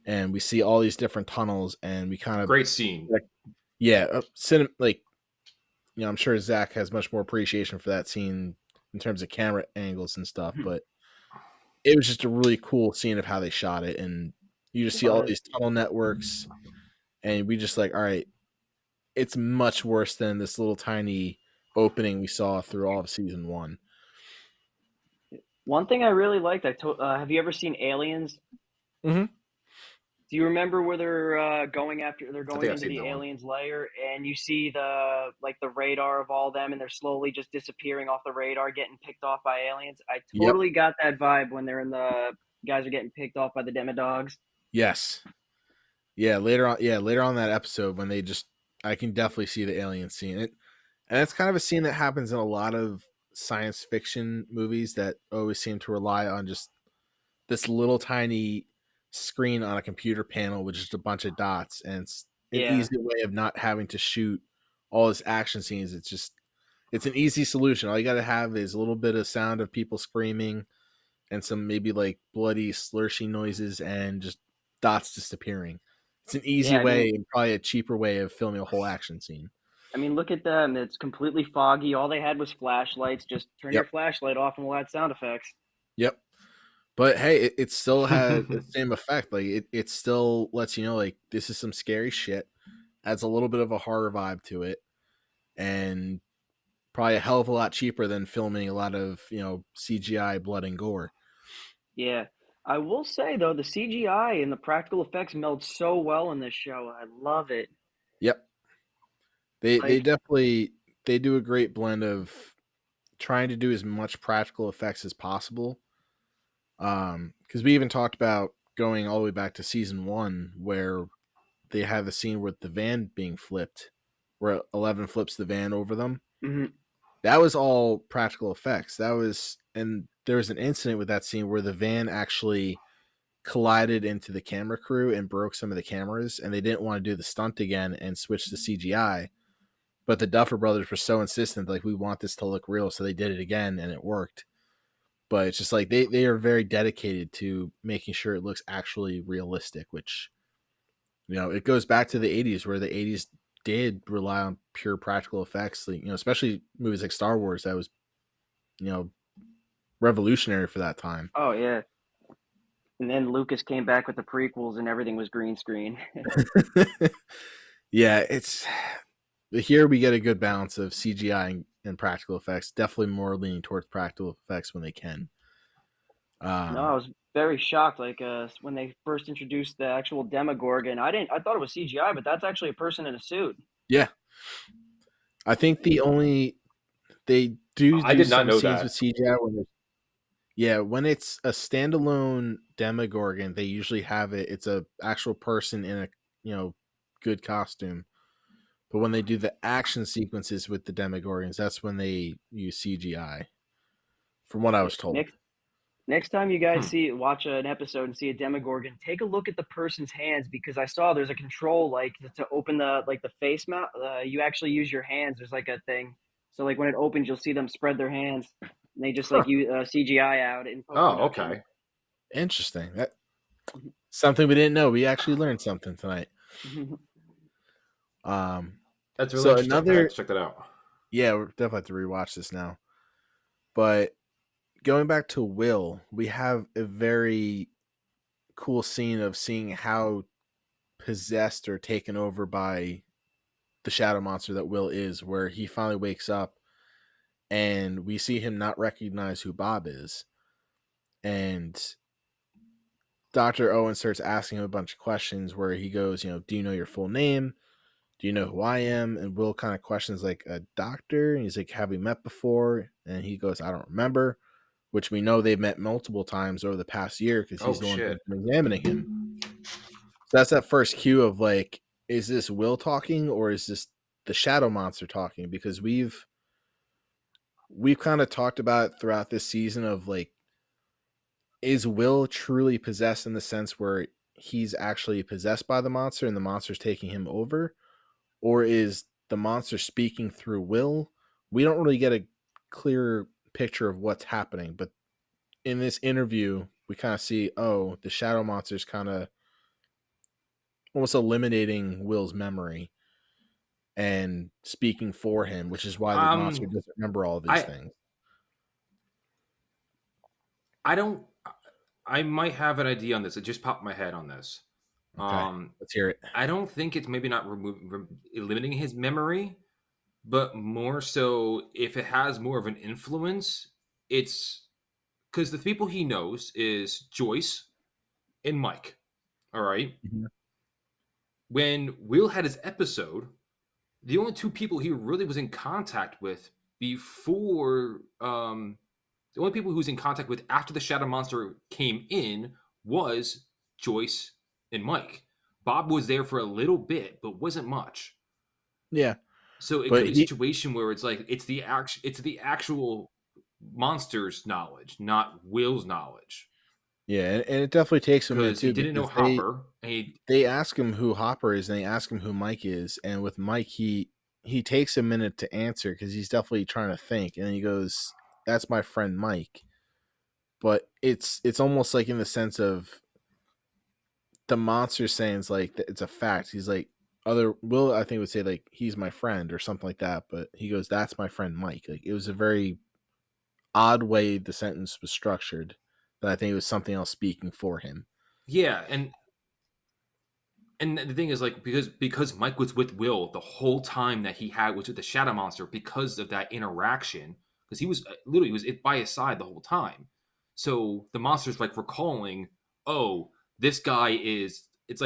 [SPEAKER 3] And we see all these different tunnels, and we kind of
[SPEAKER 1] Great scene.
[SPEAKER 3] like, yeah, like, I'm sure Zach has much more appreciation for that scene in terms of camera angles and stuff, but it was just a really cool scene of how they shot it. And you just see all
[SPEAKER 2] But
[SPEAKER 3] these tunnel networks, and we just like, all right, it's much worse than this little tiny opening we saw through all of season one.
[SPEAKER 2] one thing I really liked, have you ever seen Aliens?
[SPEAKER 3] Mm-hmm.
[SPEAKER 2] Do you remember where they're
[SPEAKER 1] I
[SPEAKER 2] going
[SPEAKER 1] think I've
[SPEAKER 2] into
[SPEAKER 1] seen
[SPEAKER 2] the
[SPEAKER 1] that one.
[SPEAKER 2] aliens lair and you see the radar of all them and they're slowly just disappearing off the radar, getting picked off by aliens? I
[SPEAKER 3] Yep.
[SPEAKER 2] totally got that vibe when guys are getting picked off by the demodogs.
[SPEAKER 3] Yes. Yeah. Later on. Yeah. Later on in that episode, when they just, I can definitely see the alien scene. And it's kind of a scene that happens in a lot of science fiction movies that always seem to rely on just this little tiny screen on a computer panel with just a bunch of dots, and it's an
[SPEAKER 2] Yeah.
[SPEAKER 3] easy way of not having to shoot all this action scenes. It's an easy solution. All you got to have is a little bit of sound of people screaming and some maybe like bloody slurshing noises and just dots disappearing. It's an easy
[SPEAKER 2] Yeah,
[SPEAKER 3] way and probably a cheaper way of filming a whole action scene.
[SPEAKER 2] I mean look at them. It's completely foggy. All they had was flashlights. Just turn your
[SPEAKER 3] Yep.
[SPEAKER 2] flashlight off and we'll add sound effects.
[SPEAKER 3] Yep. But hey, it still had the same effect. Like it still lets you know like this is some scary shit. Adds a little bit of a horror vibe to it, and probably a hell of a lot cheaper than filming a lot of CGI blood and gore.
[SPEAKER 2] Yeah. I will say though, the CGI and the practical effects meld so well in this show. I love it.
[SPEAKER 3] Yep, they
[SPEAKER 2] Like,
[SPEAKER 3] definitely they do a great blend of trying to do as much practical effects as possible. Because we even talked about going all the way back to season one where they have the scene with the van being flipped, where 11 flips the van over them.
[SPEAKER 2] mhm.
[SPEAKER 3] That was all practical effects. And there was an incident with that scene where the van actually collided into the camera crew and broke some of the cameras, and they didn't want to do the stunt again and switch to CGI. But the Duffer Brothers were so insistent, like, we want this to look real, so they did it again and it worked. But it's just like they are very dedicated to making sure it looks actually realistic, which it goes back to the 80s, where the 80s did rely on pure practical effects, like, especially movies like Star Wars, that was, revolutionary for that time.
[SPEAKER 2] Oh yeah. And then Lucas came back with the prequels, and everything was green screen.
[SPEAKER 3] Yeah, it's here we get a good balance of CGI and practical effects. Definitely more leaning towards practical effects when they can.
[SPEAKER 2] No, I was very shocked. Like when they first introduced the actual Demogorgon, I thought it was CGI, but that's actually a person in a suit.
[SPEAKER 3] Yeah, I think they
[SPEAKER 1] I
[SPEAKER 3] do
[SPEAKER 1] did not
[SPEAKER 3] some
[SPEAKER 1] know
[SPEAKER 3] scenes with
[SPEAKER 1] that.
[SPEAKER 3] CGI when it's a standalone Demogorgon, they usually have it's a actual person in a good costume. But when they do the action sequences with the Demogorgons, that's when they use CGI. From what I
[SPEAKER 2] Yeah.
[SPEAKER 3] was told.
[SPEAKER 2] Next time you guys
[SPEAKER 1] Hmm.
[SPEAKER 2] watch an episode and see a Demogorgon, take a look at the person's hands, because I saw there's a control like to open the face mount. You actually use your hands. There's like a thing. So like when it opens, you'll see them spread their hands. And they just
[SPEAKER 1] Huh.
[SPEAKER 2] like use CGI out in post
[SPEAKER 1] Oh,
[SPEAKER 2] production.
[SPEAKER 1] okay.
[SPEAKER 3] Interesting. That something we didn't know. We actually learned something tonight. Um,
[SPEAKER 1] That's really
[SPEAKER 3] so
[SPEAKER 1] interesting. I have
[SPEAKER 3] another,
[SPEAKER 1] to check that out.
[SPEAKER 3] yeah, we're definitely have to rewatch this now. But going back to Will, we have a very cool scene of seeing how possessed or taken over by the shadow monster that Will is, where he finally wakes up and we see him not recognize who Bob is. And Dr. Owen starts asking him a bunch of questions where he goes, do you know your full name? Do you know who I am? And Will kind of questions like a doctor. And he's like, have we met before? And he goes, I don't remember, which we know they've met multiple times over the past year because he's
[SPEAKER 1] Oh
[SPEAKER 3] the one who's
[SPEAKER 1] shit.
[SPEAKER 3] been examining him. So that's that first cue of like, is this Will talking or is this the shadow monster talking? Because we've kind of talked about it throughout this season of like, is Will truly possessed in the sense where he's actually possessed by the monster and the monster's taking him over? Or is the monster speaking through Will? We don't really get a clear picture of what's happening, but in this interview, we kind of see, the shadow monster's kind of almost eliminating Will's memory and speaking for him, which is why the monster
[SPEAKER 1] Um,
[SPEAKER 3] doesn't remember all of these
[SPEAKER 1] I
[SPEAKER 3] things.
[SPEAKER 1] I don't. I might have an idea on this. It just popped in my head on this.
[SPEAKER 3] Okay,
[SPEAKER 1] Um,
[SPEAKER 3] let's hear it.
[SPEAKER 1] I don't think it's maybe not eliminating his memory, but more so if it has more of an influence, it's because the people he knows is Joyce and Mike. All right.
[SPEAKER 3] Mhm.
[SPEAKER 1] When Will had his episode, the only two people he really was in contact with before the only people who was in contact with after the shadow monster came in was Joyce and Mike. Bob was there for a little bit but wasn't much,
[SPEAKER 3] Yeah,
[SPEAKER 1] so it could
[SPEAKER 3] but
[SPEAKER 1] be a situation where it's like it's the actual monster's knowledge, not Will's knowledge,
[SPEAKER 3] and it definitely takes a minute
[SPEAKER 1] because he
[SPEAKER 3] too
[SPEAKER 1] didn't know
[SPEAKER 3] because they
[SPEAKER 1] Hopper and he
[SPEAKER 3] they ask him who Hopper is and they ask him who Mike is, and with Mike he takes a minute to answer because he's definitely trying to think, and he goes, "That's my friend Mike." But it's almost like in the sense of the monster saying it's like it's a fact. He's like other Will I think would say like he's my friend or something like that, but he goes, "That's my friend Mike." Like it was a very odd way the sentence was structured. That I think it was something else speaking for him.
[SPEAKER 1] yeah, and the thing is, like, because Mike was with Will the whole time that he had was with the Shadow Monster because of that interaction, because he was literally he was by his side the whole time. So the monster's like recalling, oh, this guy is. It's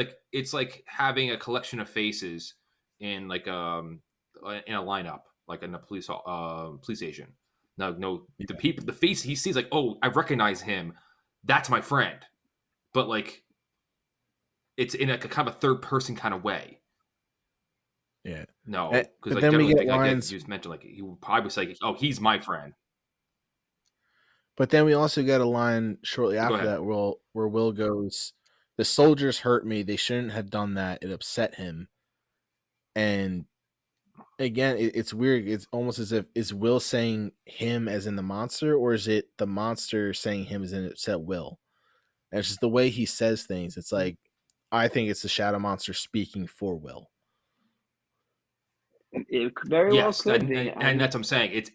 [SPEAKER 1] like having a collection of faces in like in a lineup, like in a police station. No, the people, the face he sees, like, oh, I recognize him. That's my friend. But like it's in like a kind of a third person kind of way.
[SPEAKER 3] Yeah.
[SPEAKER 1] No, because
[SPEAKER 3] But
[SPEAKER 1] like
[SPEAKER 3] then we
[SPEAKER 1] definitely
[SPEAKER 3] get
[SPEAKER 1] think like you
[SPEAKER 3] lines
[SPEAKER 1] just mentioned, like he would probably say, "Oh, he's my friend."
[SPEAKER 3] But then we also get a line shortly
[SPEAKER 1] But go
[SPEAKER 3] after
[SPEAKER 1] ahead.
[SPEAKER 3] that where Will goes, "The soldiers hurt me. They shouldn't have done that. It upset him." And again, it's weird. It's almost as if is Will saying him as in the monster, or is it the monster saying him as in upset Will? And it's just the way he says things. It's like I think it's the shadow monster speaking for Will.
[SPEAKER 2] It very well
[SPEAKER 1] Yes,
[SPEAKER 2] could be. I
[SPEAKER 1] and
[SPEAKER 2] mean,
[SPEAKER 1] that's what I'm saying. It's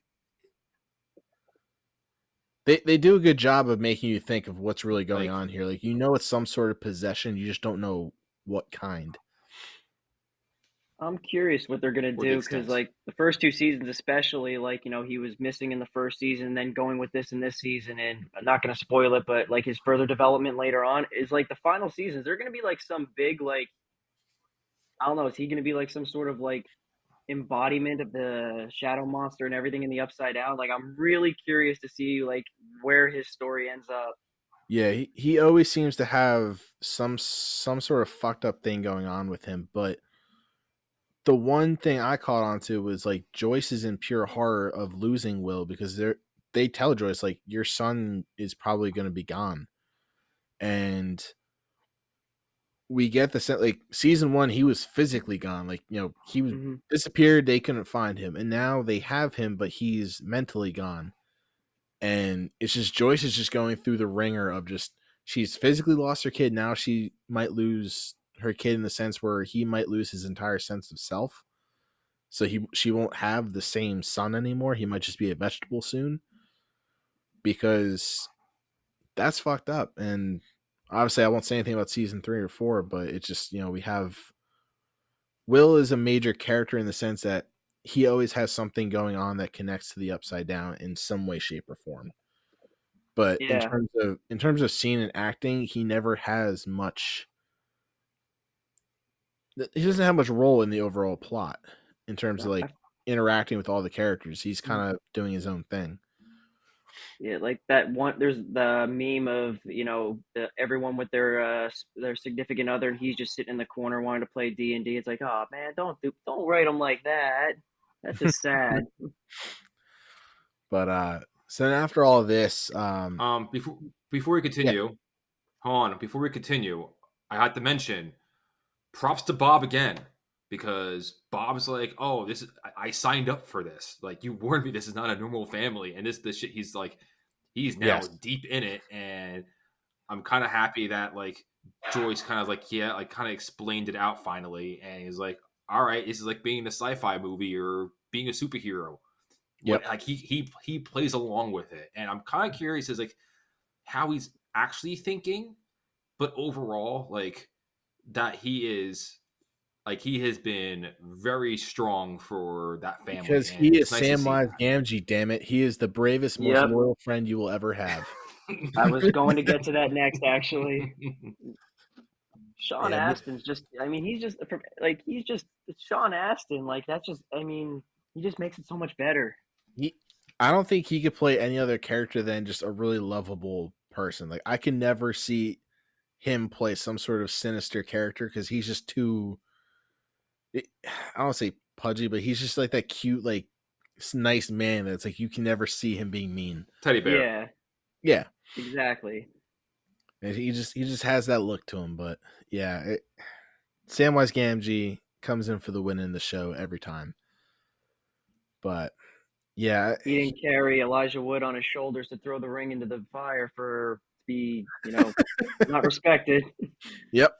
[SPEAKER 3] They do a good job of making you think of what's really going
[SPEAKER 1] like
[SPEAKER 3] on here. Like, you know, it's some sort of possession, you just don't know what kind.
[SPEAKER 2] I'm curious what they're gonna
[SPEAKER 1] or the
[SPEAKER 2] do because,
[SPEAKER 1] extent.
[SPEAKER 2] like, the first two seasons, especially, like, he was missing in the first season, then going with this in this season, and I'm not gonna spoil it, but like his further development later on is like the final seasons. They're gonna be like some big, like, I don't know. Is he gonna be like some sort of like embodiment of the shadow monster and everything in the Upside Down? Like, I'm really curious to see like where his story ends up.
[SPEAKER 3] Yeah, he always seems to have some sort of fucked up thing going on with him, but the one thing I caught on to was like Joyce is in pure horror of losing Will because they tell Joyce like your son is probably going to be gone, and we get the sense like season one he was physically gone, like he was
[SPEAKER 2] Hmm.
[SPEAKER 3] disappeared, they couldn't find him, and now they have him, but he's mentally gone, and it's just Joyce is just going through the ringer of just she's physically lost her kid, now she might lose her kid in the sense where he might lose his entire sense of self. So she won't have the same son anymore. He might just be a vegetable soon because that's fucked up. And obviously, I won't say anything about season 3 or 4, but it's just we have Will is a major character in the sense that he always has something going on that connects to the Upside Down in some way, shape, or form. But
[SPEAKER 2] Yeah,
[SPEAKER 3] in terms of scene and acting, he never has much. He doesn't have much role in the overall plot in terms of
[SPEAKER 2] I,
[SPEAKER 3] like interacting with all the characters. He's
[SPEAKER 2] mhm.
[SPEAKER 3] kind of doing his own thing.
[SPEAKER 2] Yeah, like that one. There's the meme of everyone with their significant other, and he's just sitting in the corner wanting to play D&D. It's like, oh man, don't write him like that. That's just sad.
[SPEAKER 3] But so then after all of this,
[SPEAKER 1] Before we
[SPEAKER 3] yeah,
[SPEAKER 1] continue, hold on. Before we continue, I had to mention props to Bob again because Bob's like, "Oh, this is I signed up for this. Like, you warned me this is not a normal family, and this shit." He's like, he's now
[SPEAKER 3] yes,
[SPEAKER 1] deep in it, and I'm kind of happy that like Joyce kind of like like kind of explained it out finally, and he's like, "All right, this is like being in a sci-fi movie or being a superhero." What
[SPEAKER 3] yep,
[SPEAKER 1] like he plays along with it, and I'm kind of curious as like how he's actually thinking, but overall, like that he has been very strong for that family,
[SPEAKER 3] because
[SPEAKER 1] and
[SPEAKER 3] he
[SPEAKER 1] it's
[SPEAKER 3] is
[SPEAKER 1] nice to see
[SPEAKER 3] Samwise
[SPEAKER 1] that.
[SPEAKER 3] Gamgee. Damn it, he is the bravest, most
[SPEAKER 2] Yep,
[SPEAKER 3] loyal friend you will ever have.
[SPEAKER 2] I was going to get to that next. Actually, Sean
[SPEAKER 3] Yeah,
[SPEAKER 2] Astin's just. I mean, he's just Sean Astin. Like that's just. I mean, he just makes it so much better.
[SPEAKER 3] he, I don't think he could play any other character than just a really lovable person. Like I can never see him play some sort of sinister character because he's just too. I don't say pudgy, but he's just like that cute, like nice man that's like you can never see him being mean.
[SPEAKER 1] Teddy bear.
[SPEAKER 2] Yeah,
[SPEAKER 3] Yeah,
[SPEAKER 2] exactly.
[SPEAKER 3] and he just has that look to him. But yeah, Samwise Gamgee comes in for the win in the show every time. But yeah,
[SPEAKER 2] He didn't carry Elijah Wood on his shoulders to throw the ring into the fire for to be, not respected.
[SPEAKER 3] yep,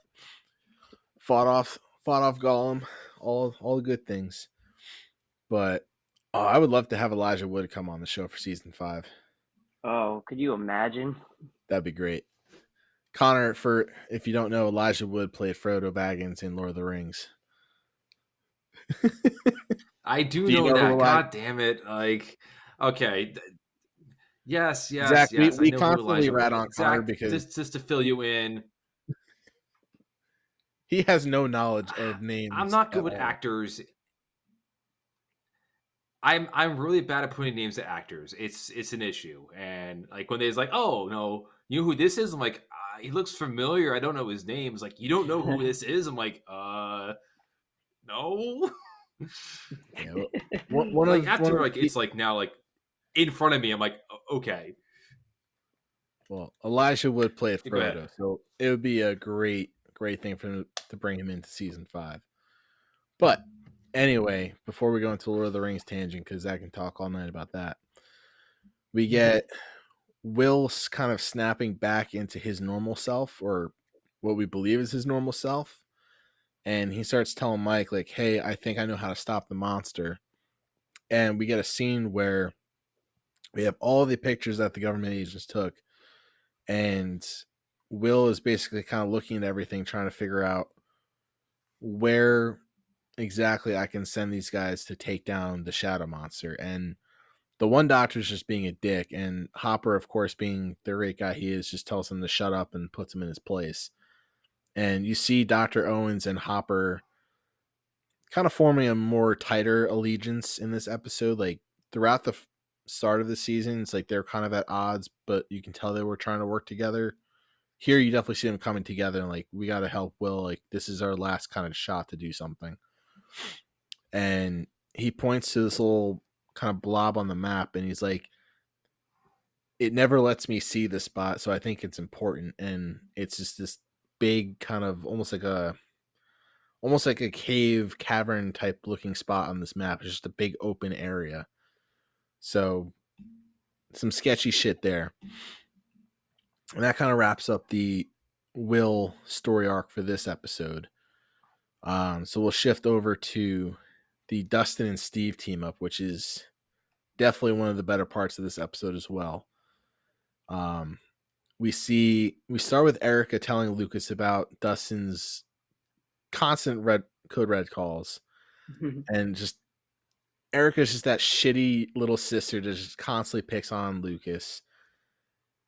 [SPEAKER 3] fought off Gollum, all the good things. But I would love to have Elijah Wood come on the show for season 5.
[SPEAKER 2] Oh, could you imagine?
[SPEAKER 3] That'd be great. Connor, for if you don't know, Elijah Wood played Frodo Baggins in Lord of the Rings.
[SPEAKER 1] I do
[SPEAKER 3] Do you
[SPEAKER 1] know
[SPEAKER 3] know who
[SPEAKER 1] that.
[SPEAKER 3] Elijah?
[SPEAKER 1] God damn it! Like, okay, yes,
[SPEAKER 3] Zach,
[SPEAKER 1] yes, yes. I
[SPEAKER 3] we
[SPEAKER 1] know who
[SPEAKER 3] constantly
[SPEAKER 1] Elijah.
[SPEAKER 3] rat on Connor
[SPEAKER 1] Zach,
[SPEAKER 3] because
[SPEAKER 1] just to fill you in,
[SPEAKER 3] he has no knowledge of
[SPEAKER 1] I'm
[SPEAKER 3] names
[SPEAKER 1] not
[SPEAKER 3] at
[SPEAKER 1] good with
[SPEAKER 3] all.
[SPEAKER 1] actors. I'm really bad at putting names to actors. It's an issue, and like when they's like, "Oh no, you know who this is?" I'm like, "He looks familiar. I don't know his name." It's like, "You don't know who this is?" I'm like, no."
[SPEAKER 3] Yeah, one
[SPEAKER 1] Like
[SPEAKER 3] of
[SPEAKER 1] after like it's like now like in front of me, I'm like, Okay,
[SPEAKER 3] well, Elijah Wood played
[SPEAKER 1] go ahead."
[SPEAKER 3] Frodo, so it would be a great thing for him to bring him into season 5. But anyway, before we go into Lord of the Rings tangent, because I can talk all night about that, we get Will's kind of snapping back into his normal self, or what we believe is his normal self. and he starts telling Mike, like, hey, I think I know how to stop the monster. And we get a scene where we have all the pictures that the government agents took, and Will is basically kind of looking at everything, trying to figure out where exactly I can send these guys to take down the shadow monster. And the one doctor's just being a dick, and Hopper, of course, being the great guy he is, just tells him to shut up and puts him in his place. And you see Dr. Owens and Hopper kind of forming a more tighter allegiance in this episode. Like throughout the start of the season, it's like they're kind of at odds, but you can tell they were trying to work together. Here, you definitely see them coming together and like, we got to help Will. Like, this is our last kind of shot to do something. And he points to this little kind of blob on the map, and he's like, it never lets me see the spot, so I think it's important. And it's just this big kind of almost like a cave cavern type looking spot on this map. It's just a big open area. So some sketchy shit there. And that kind of wraps up the Will story arc for this episode. So we'll shift over to the Dustin and Steve team up, which is definitely one of the better parts of this episode as well. We start with Erica telling Lucas about Dustin's constant code red calls, and just Erica's just that shitty little sister that just constantly picks on Lucas.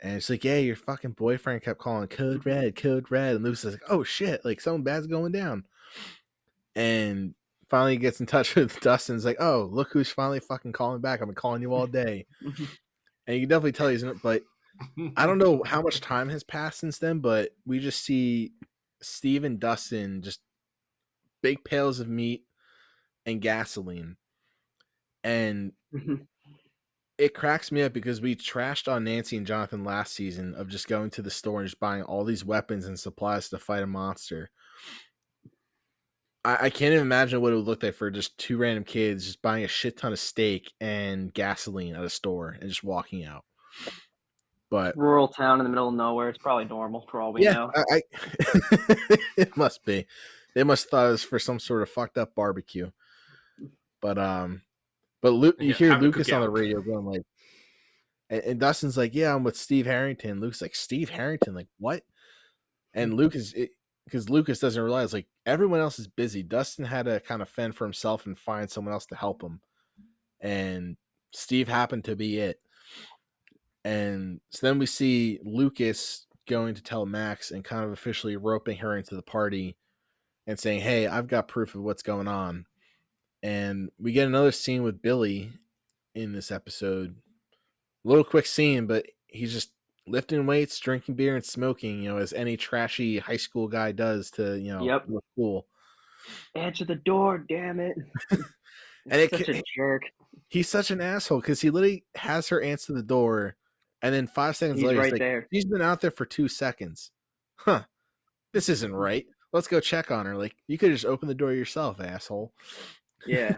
[SPEAKER 3] And it's like, yeah, your fucking boyfriend kept calling code red. And Lucas is like, oh shit, like something bad's going down. And finally gets in touch with Dustin's like, oh, look who's finally fucking calling back. I've been calling you all day. And you can definitely tell he's in it, but I don't know how much time has passed since then, but we just see Steve and Dustin just big pails of meat and gasoline. And it cracks me up because we trashed on Nancy and Jonathan last season of just going to the store and just buying all these weapons and supplies to fight a monster. I can't even imagine what it would look like for just two random kids just buying a shit ton of steak and gasoline at a store and just walking out. But
[SPEAKER 2] rural town in the middle of nowhere, it's probably normal for all we know.
[SPEAKER 3] It must be. They must have thought it was for some sort of fucked up barbecue. But you hear Lucas on the radio going like, and Dustin's like, yeah, I'm with Steve Harrington. Luke's like, Steve Harrington, like what? And Lucas, because Lucas doesn't realize like everyone else is busy. Dustin had to kind of fend for himself and find someone else to help him, and Steve happened to be it. And so then we see Lucas going to tell Max and kind of officially roping her into the party and saying, hey, I've got proof of what's going on. And we get another scene with Billy in this episode. A little quick scene, but he's just lifting weights, drinking beer, and smoking, as any trashy high school guy does to, look cool.
[SPEAKER 2] Answer the door, damn it. And such a jerk.
[SPEAKER 3] He's such an asshole because he literally has her answer the door, and then 5 seconds later,
[SPEAKER 2] right there.
[SPEAKER 3] She's been out there for 2 seconds. Huh. This isn't right. Let's go check on her. Like, you could just open the door yourself, asshole.
[SPEAKER 2] Yeah.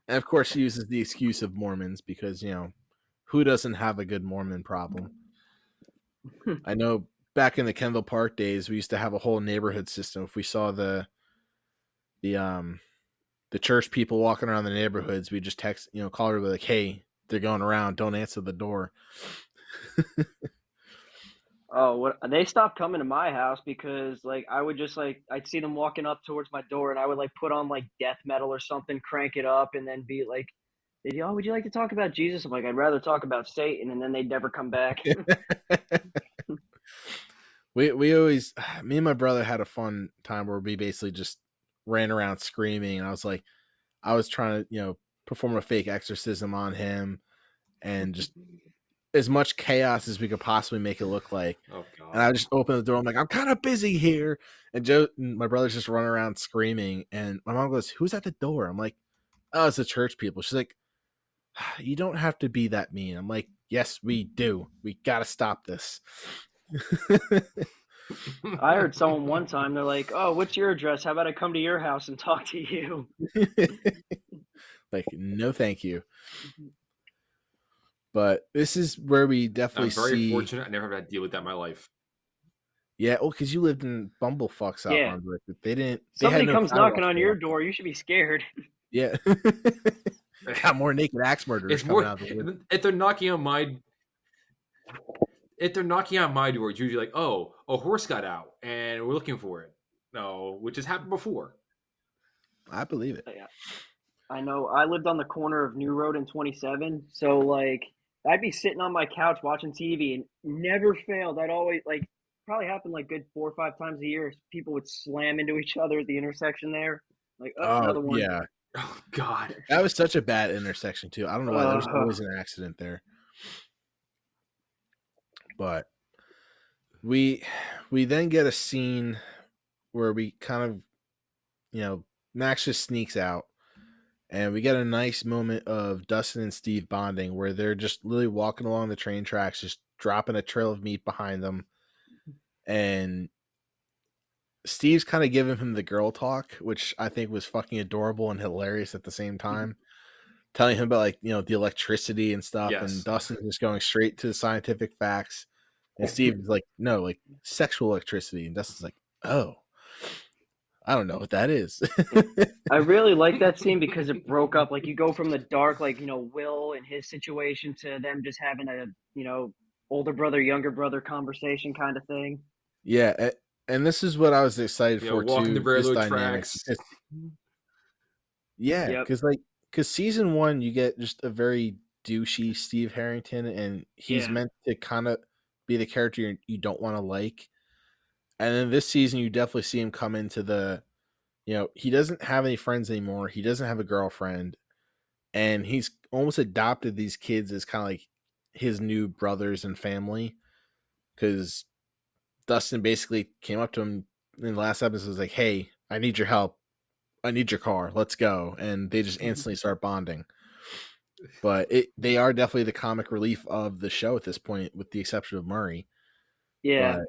[SPEAKER 3] And of course, she uses the excuse of Mormons because, who doesn't have a good Mormon problem? I know back in the Kendall Park days, we used to have a whole neighborhood system. If we saw the church people walking around the neighborhoods, we just text, call her like, hey, they're going around, don't answer the door.
[SPEAKER 2] What they stopped coming to my house because like I would just like I'd see them walking up towards my door and I would like put on like death metal or something, crank it up, and then be like, would you like to talk about Jesus? I'm like, I'd rather talk about Satan, and then they'd never come back.
[SPEAKER 3] we always, me and my brother had a fun time where we basically just ran around screaming, and I was trying to perform a fake exorcism on him and just as much chaos as we could possibly make it look like.
[SPEAKER 1] Oh, God.
[SPEAKER 3] And I just open the door. I'm like, I'm kind of busy here. And my brother's just running around screaming. And my mom goes, who's at the door? I'm like, oh, it's the church people. She's like, you don't have to be that mean. I'm like, yes, we do. We got to stop this.
[SPEAKER 2] I heard someone one time, they're like, oh, what's your address? How about I come to your house and talk to you?
[SPEAKER 3] Like, no, thank you. But this is where we definitely
[SPEAKER 1] I'm very fortunate. I never had to deal with that in my life.
[SPEAKER 3] Yeah, well, because you lived in Bumblefuck, South
[SPEAKER 2] Yeah.
[SPEAKER 3] Brunswick. They didn't. They had
[SPEAKER 2] Somebody
[SPEAKER 3] no
[SPEAKER 2] comes knocking
[SPEAKER 3] sidewalks
[SPEAKER 2] on
[SPEAKER 3] for
[SPEAKER 2] your
[SPEAKER 3] that.
[SPEAKER 2] door, you should be scared.
[SPEAKER 3] Yeah, got more naked axe murderers
[SPEAKER 1] It's
[SPEAKER 3] coming
[SPEAKER 1] more
[SPEAKER 3] out of the woods.
[SPEAKER 1] if they're knocking on my if they're knocking on my door, it's usually like, oh, a horse got out and we're looking for it. No, which has happened before.
[SPEAKER 3] I believe it.
[SPEAKER 2] Yeah. I know I lived on the corner of New Road and 27, so like I'd be sitting on my couch watching TV and never failed. I'd always like probably happened like good 4 or 5 times a year. People would slam into each other at the intersection there. Like, oh,
[SPEAKER 3] Oh
[SPEAKER 2] another one.
[SPEAKER 3] yeah,
[SPEAKER 1] Oh God.
[SPEAKER 3] that was such a bad intersection too. I don't know why. There's
[SPEAKER 2] Uh,
[SPEAKER 3] always an accident there. But we then get a scene where we kind of, Max just sneaks out, and we get a nice moment of Dustin and Steve bonding where they're just literally walking along the train tracks, just dropping a trail of meat behind them, and Steve's kind of giving him the girl talk, which I think was fucking adorable and hilarious at the same time, telling him about like, the electricity and stuff, and
[SPEAKER 1] Yes.
[SPEAKER 3] Dustin's just going straight to the scientific facts, and Steve's like, no, like sexual electricity, and Dustin's like, oh, I don't know what that is.
[SPEAKER 2] I really like that scene because it broke up. Like you go from the dark, like Will and his situation to them just having a older brother, younger brother conversation kind of thing.
[SPEAKER 3] Yeah, and this is what I was excited for
[SPEAKER 1] Walking the
[SPEAKER 3] too. This
[SPEAKER 1] railroad
[SPEAKER 3] dynamic,
[SPEAKER 1] tracks.
[SPEAKER 3] yeah,
[SPEAKER 2] Yep.
[SPEAKER 3] because season one you get just a very douchey Steve Harrington, and he's
[SPEAKER 2] Yeah.
[SPEAKER 3] meant to kind of be the character you don't want to like. And then this season, you definitely see him come into the, he doesn't have any friends anymore. He doesn't have a girlfriend, and he's almost adopted these kids as kind of like his new brothers and family. Because Dustin basically came up to him in the last episode, was like, "Hey, I need your help. I need your car. Let's go." And they just instantly start bonding. But they are definitely the comic relief of the show at this point, with the exception of Murray.
[SPEAKER 2] Yeah.
[SPEAKER 3] But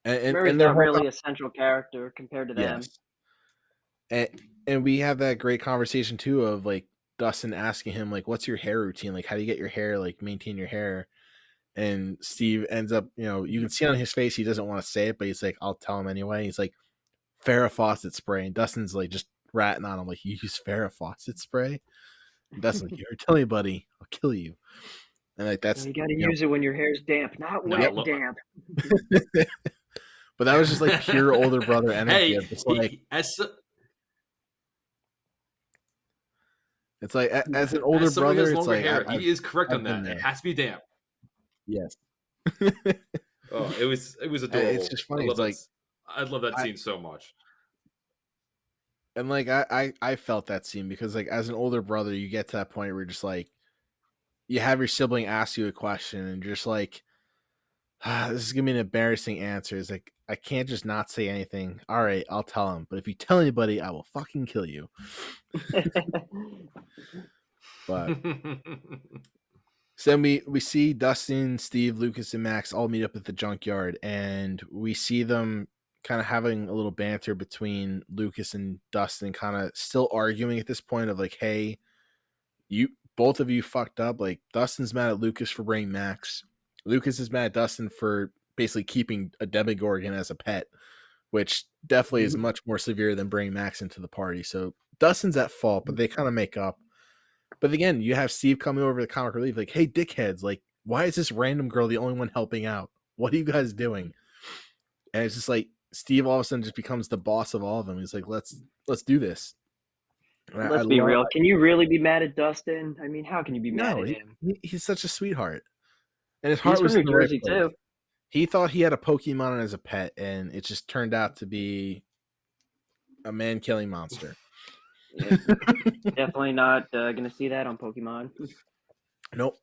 [SPEAKER 3] and
[SPEAKER 2] Murray's
[SPEAKER 3] their
[SPEAKER 2] not
[SPEAKER 3] whole
[SPEAKER 2] really a central character compared to them.
[SPEAKER 3] yes, and we have that great conversation too of like Dustin asking him like, "What's your hair routine? Like, how do you get your hair? Like, maintain your hair?" And Steve ends up, you can see on his face he doesn't want to say it, but he's like, "I'll tell him anyway." He's like, "Farrah Fawcett spray," and Dustin's like just ratting on him like, "You use Farrah Fawcett spray?" And Dustin's like, "You tell me, buddy, I'll kill you." And like that's
[SPEAKER 2] You got to use it when your hair's damp, not
[SPEAKER 1] No,
[SPEAKER 2] wet
[SPEAKER 1] look.
[SPEAKER 2] damp.
[SPEAKER 3] but that was just like pure older brother energy.
[SPEAKER 1] Hey,
[SPEAKER 3] Of just like it's like as an older
[SPEAKER 1] as someone who
[SPEAKER 3] brother,
[SPEAKER 1] has
[SPEAKER 3] it's
[SPEAKER 1] longer
[SPEAKER 3] like
[SPEAKER 1] hair, he is correct on
[SPEAKER 3] I've been
[SPEAKER 1] that. It
[SPEAKER 3] there.
[SPEAKER 1] has to be damp.
[SPEAKER 3] Yes.
[SPEAKER 1] Oh, it was adorable.
[SPEAKER 3] It's just funny. It's like
[SPEAKER 1] I love that scene so much.
[SPEAKER 3] and like I felt that scene because like as an older brother, you get to that point where you're just like you have your sibling ask you a question and you're just like, this is gonna be an embarrassing answer. It's like I can't just not say anything. All right, I'll tell him. But if you tell anybody, I will fucking kill you. But so then we see Dustin, Steve, Lucas, and Max all meet up at the junkyard, and we see them kind of having a little banter between Lucas and Dustin, kind of still arguing at this point of like, hey, you both of you fucked up. Like Dustin's mad at Lucas for bringing Max. Lucas is mad at Dustin for basically keeping a Demogorgon as a pet, which definitely is much more severe than bringing Max into the party. So Dustin's at fault, but they kind of make up. But again, you have Steve coming over to comic relief, like, "Hey, dickheads! Like, why is this random girl the only one helping out? What are you guys doing?" And it's just like Steve all of a sudden just becomes the boss of all of them. He's like, "Let's do this." And I
[SPEAKER 2] Let's be
[SPEAKER 3] love.
[SPEAKER 2] real. Can you really be mad at Dustin? I mean, how can you be mad
[SPEAKER 3] No,
[SPEAKER 2] at him?
[SPEAKER 3] he's such a sweetheart, and his
[SPEAKER 2] He's
[SPEAKER 3] heart
[SPEAKER 2] from
[SPEAKER 3] was in
[SPEAKER 2] New
[SPEAKER 3] the right
[SPEAKER 2] Jersey
[SPEAKER 3] place.
[SPEAKER 2] too.
[SPEAKER 3] He thought he had a Pokemon as a pet, and it just turned out to be a man killing monster.
[SPEAKER 2] Yeah, definitely not gonna see that on Pokemon.
[SPEAKER 3] Nope.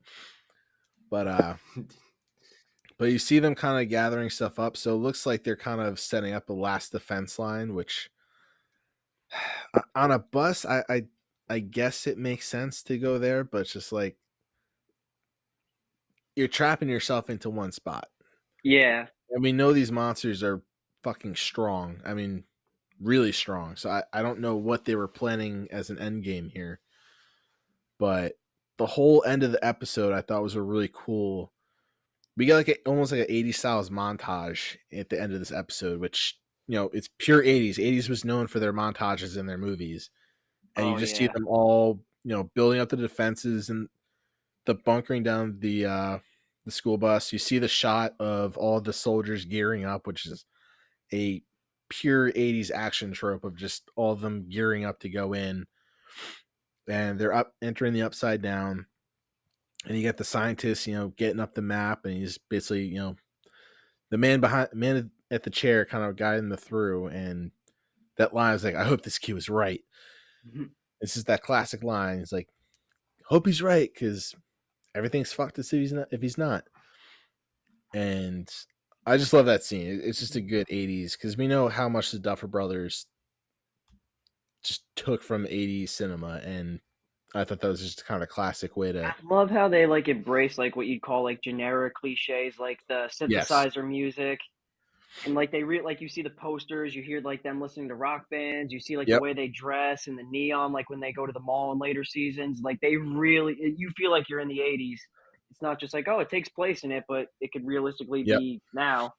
[SPEAKER 3] But you see them kind of gathering stuff up, so it looks like they're kind of setting up a last defense line, which on a bus, I guess it makes sense to go there, but it's just like you're trapping yourself into one spot.
[SPEAKER 2] Yeah.
[SPEAKER 3] And we know these monsters are fucking strong. I mean, really strong. So I don't know what they were planning as an end game here. But the whole end of the episode I thought was a really cool we get like almost like an 80s styles montage at the end of this episode, which, it's pure 80s. 80s was known for their montages in their movies. And you
[SPEAKER 2] Oh
[SPEAKER 3] just see
[SPEAKER 2] yeah.
[SPEAKER 3] them all, building up the defenses and the bunkering down the school bus. You see the shot of all the soldiers gearing up, which is a pure 80s action trope of just all of them gearing up to go in. And they're up entering the upside down. And you get the scientist, getting up the map, and he's basically, the man at the chair kind of guiding the through. And that line is like, I hope this kid was right.
[SPEAKER 2] Mhm.
[SPEAKER 3] This is that classic line. It's like, hope he's right, because everything's fucked if he's not. And I just love that scene. It's just a good 80s, because we know how much the Duffer Brothers just took from 80s cinema, and I thought that was just kind of a classic way to.
[SPEAKER 2] I love how they like embrace like what you'd call like generic cliches, like the
[SPEAKER 3] Yes.
[SPEAKER 2] synthesizer music, and like like you see the posters, you hear like them listening to rock bands, you see like the
[SPEAKER 3] Yep.
[SPEAKER 2] way they dress and the neon, like when they go to the mall in later seasons, like they really, you feel like you're in the '80s. It's not just like, oh, it takes place in it, but it could realistically
[SPEAKER 3] Yep.
[SPEAKER 2] be now.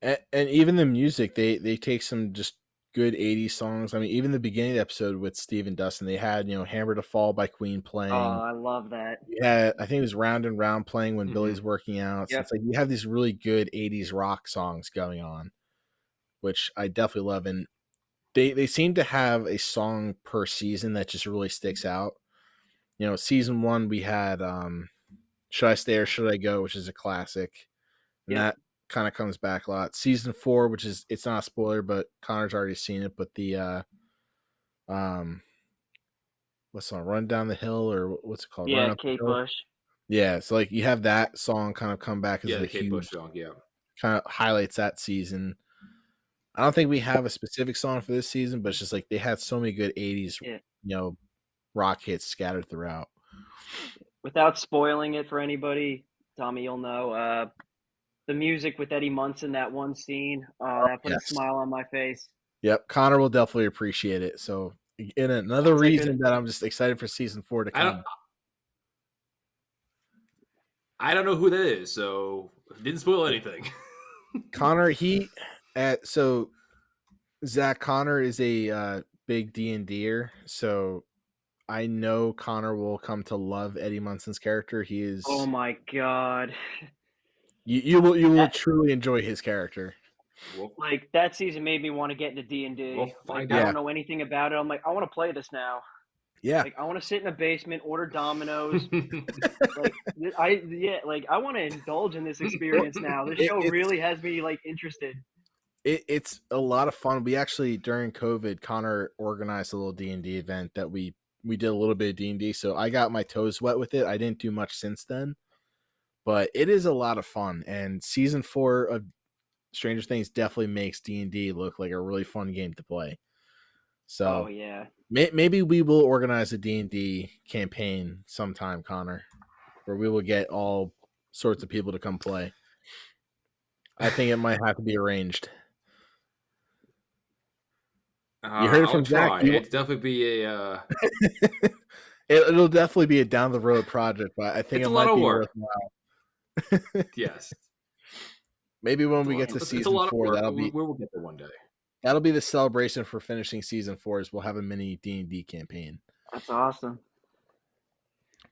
[SPEAKER 3] And even the music, they take some just good 80s songs. I mean, even the beginning of the episode with Steve and Dustin, they had, Hammer to Fall by Queen
[SPEAKER 2] Oh,
[SPEAKER 3] playing.
[SPEAKER 2] I love that.
[SPEAKER 3] Yeah, I think it was Round and Round playing when
[SPEAKER 1] Mhm.
[SPEAKER 3] Billy's working out. So
[SPEAKER 2] Yep.
[SPEAKER 3] it's like you have these really good 80s rock songs going on, which I definitely love. And they seem to have a song per season that just really sticks out. Season 1 we had Should I Stay or Should I Go, which is a classic. And
[SPEAKER 2] Yep.
[SPEAKER 3] that kind of comes back a lot. Season 4, which is, it's not a spoiler, but Connor's already seen it, but the um what's the song, Run Down the Hill, or what's it called, Run
[SPEAKER 2] Yeah,
[SPEAKER 3] Up the
[SPEAKER 2] Kate
[SPEAKER 3] Hill?
[SPEAKER 2] Bush.
[SPEAKER 3] Yeah, so like you have that song kind of come back as
[SPEAKER 1] Yeah,
[SPEAKER 3] a
[SPEAKER 1] the Kate
[SPEAKER 3] huge,
[SPEAKER 1] Bush song. Yeah.
[SPEAKER 3] kind of highlights that season. I don't think we have a specific song for this season, but it's just like they had so many good 80s,
[SPEAKER 2] Yeah.
[SPEAKER 3] rock hits scattered throughout.
[SPEAKER 2] Without spoiling it for anybody, Tommy, you'll know. The music with Eddie Munson, that one scene, that put a
[SPEAKER 3] Yes.
[SPEAKER 2] smile on my face.
[SPEAKER 3] Yep, Connor will definitely appreciate it. So, in another
[SPEAKER 2] Once I could,
[SPEAKER 3] reason that I'm just excited for season 4 to
[SPEAKER 1] I don't
[SPEAKER 3] come.
[SPEAKER 1] I don't know who that is, so didn't spoil anything.
[SPEAKER 3] Connor, so Zach, Connor is a big D&D'er, so I know Connor will come to love Eddie Munson's character. He
[SPEAKER 2] oh
[SPEAKER 3] is
[SPEAKER 2] my god,
[SPEAKER 3] you will
[SPEAKER 2] that
[SPEAKER 3] truly enjoy his character.
[SPEAKER 1] we'll,
[SPEAKER 2] like that season made me want to get into D&D.
[SPEAKER 1] we'll
[SPEAKER 2] Like
[SPEAKER 1] find
[SPEAKER 2] I
[SPEAKER 3] Yeah.
[SPEAKER 2] don't know anything about it. I'm like, I want to play this now.
[SPEAKER 3] Yeah.
[SPEAKER 2] Like I want to sit in a basement, order dominoes.
[SPEAKER 1] out.
[SPEAKER 2] Like like I want to indulge in this
[SPEAKER 3] Well,
[SPEAKER 2] experience now. This
[SPEAKER 3] it,
[SPEAKER 2] show
[SPEAKER 3] it's
[SPEAKER 2] really has me like interested.
[SPEAKER 3] it's a lot of fun. We actually, during COVID, Connor organized a little D&D event that we did a little bit of D&D, so I got my toes wet with it. I didn't do much since then, but it is a lot of fun. And season 4 of Stranger Things definitely makes D&D look like a really fun game to play.
[SPEAKER 2] Oh
[SPEAKER 3] So
[SPEAKER 2] yeah.
[SPEAKER 3] maybe we will organize a D&D campaign sometime, Connor, where we will get all sorts of people to come play. I think it might have to be arranged. You heard it
[SPEAKER 1] I'll
[SPEAKER 3] from Zach.
[SPEAKER 1] try. It's definitely be
[SPEAKER 3] It'll definitely be a down the road project, but I think
[SPEAKER 1] it's
[SPEAKER 3] it
[SPEAKER 1] a lot
[SPEAKER 3] might
[SPEAKER 1] of
[SPEAKER 3] be
[SPEAKER 1] work.
[SPEAKER 3] worthwhile.
[SPEAKER 1] Yes,
[SPEAKER 3] Maybe when we get to
[SPEAKER 1] it's a
[SPEAKER 3] season
[SPEAKER 1] lot of
[SPEAKER 3] 4,
[SPEAKER 1] work. We'll get there one day.
[SPEAKER 3] that'll be the celebration for finishing season 4. Is we'll have a mini D&D campaign.
[SPEAKER 2] That's awesome.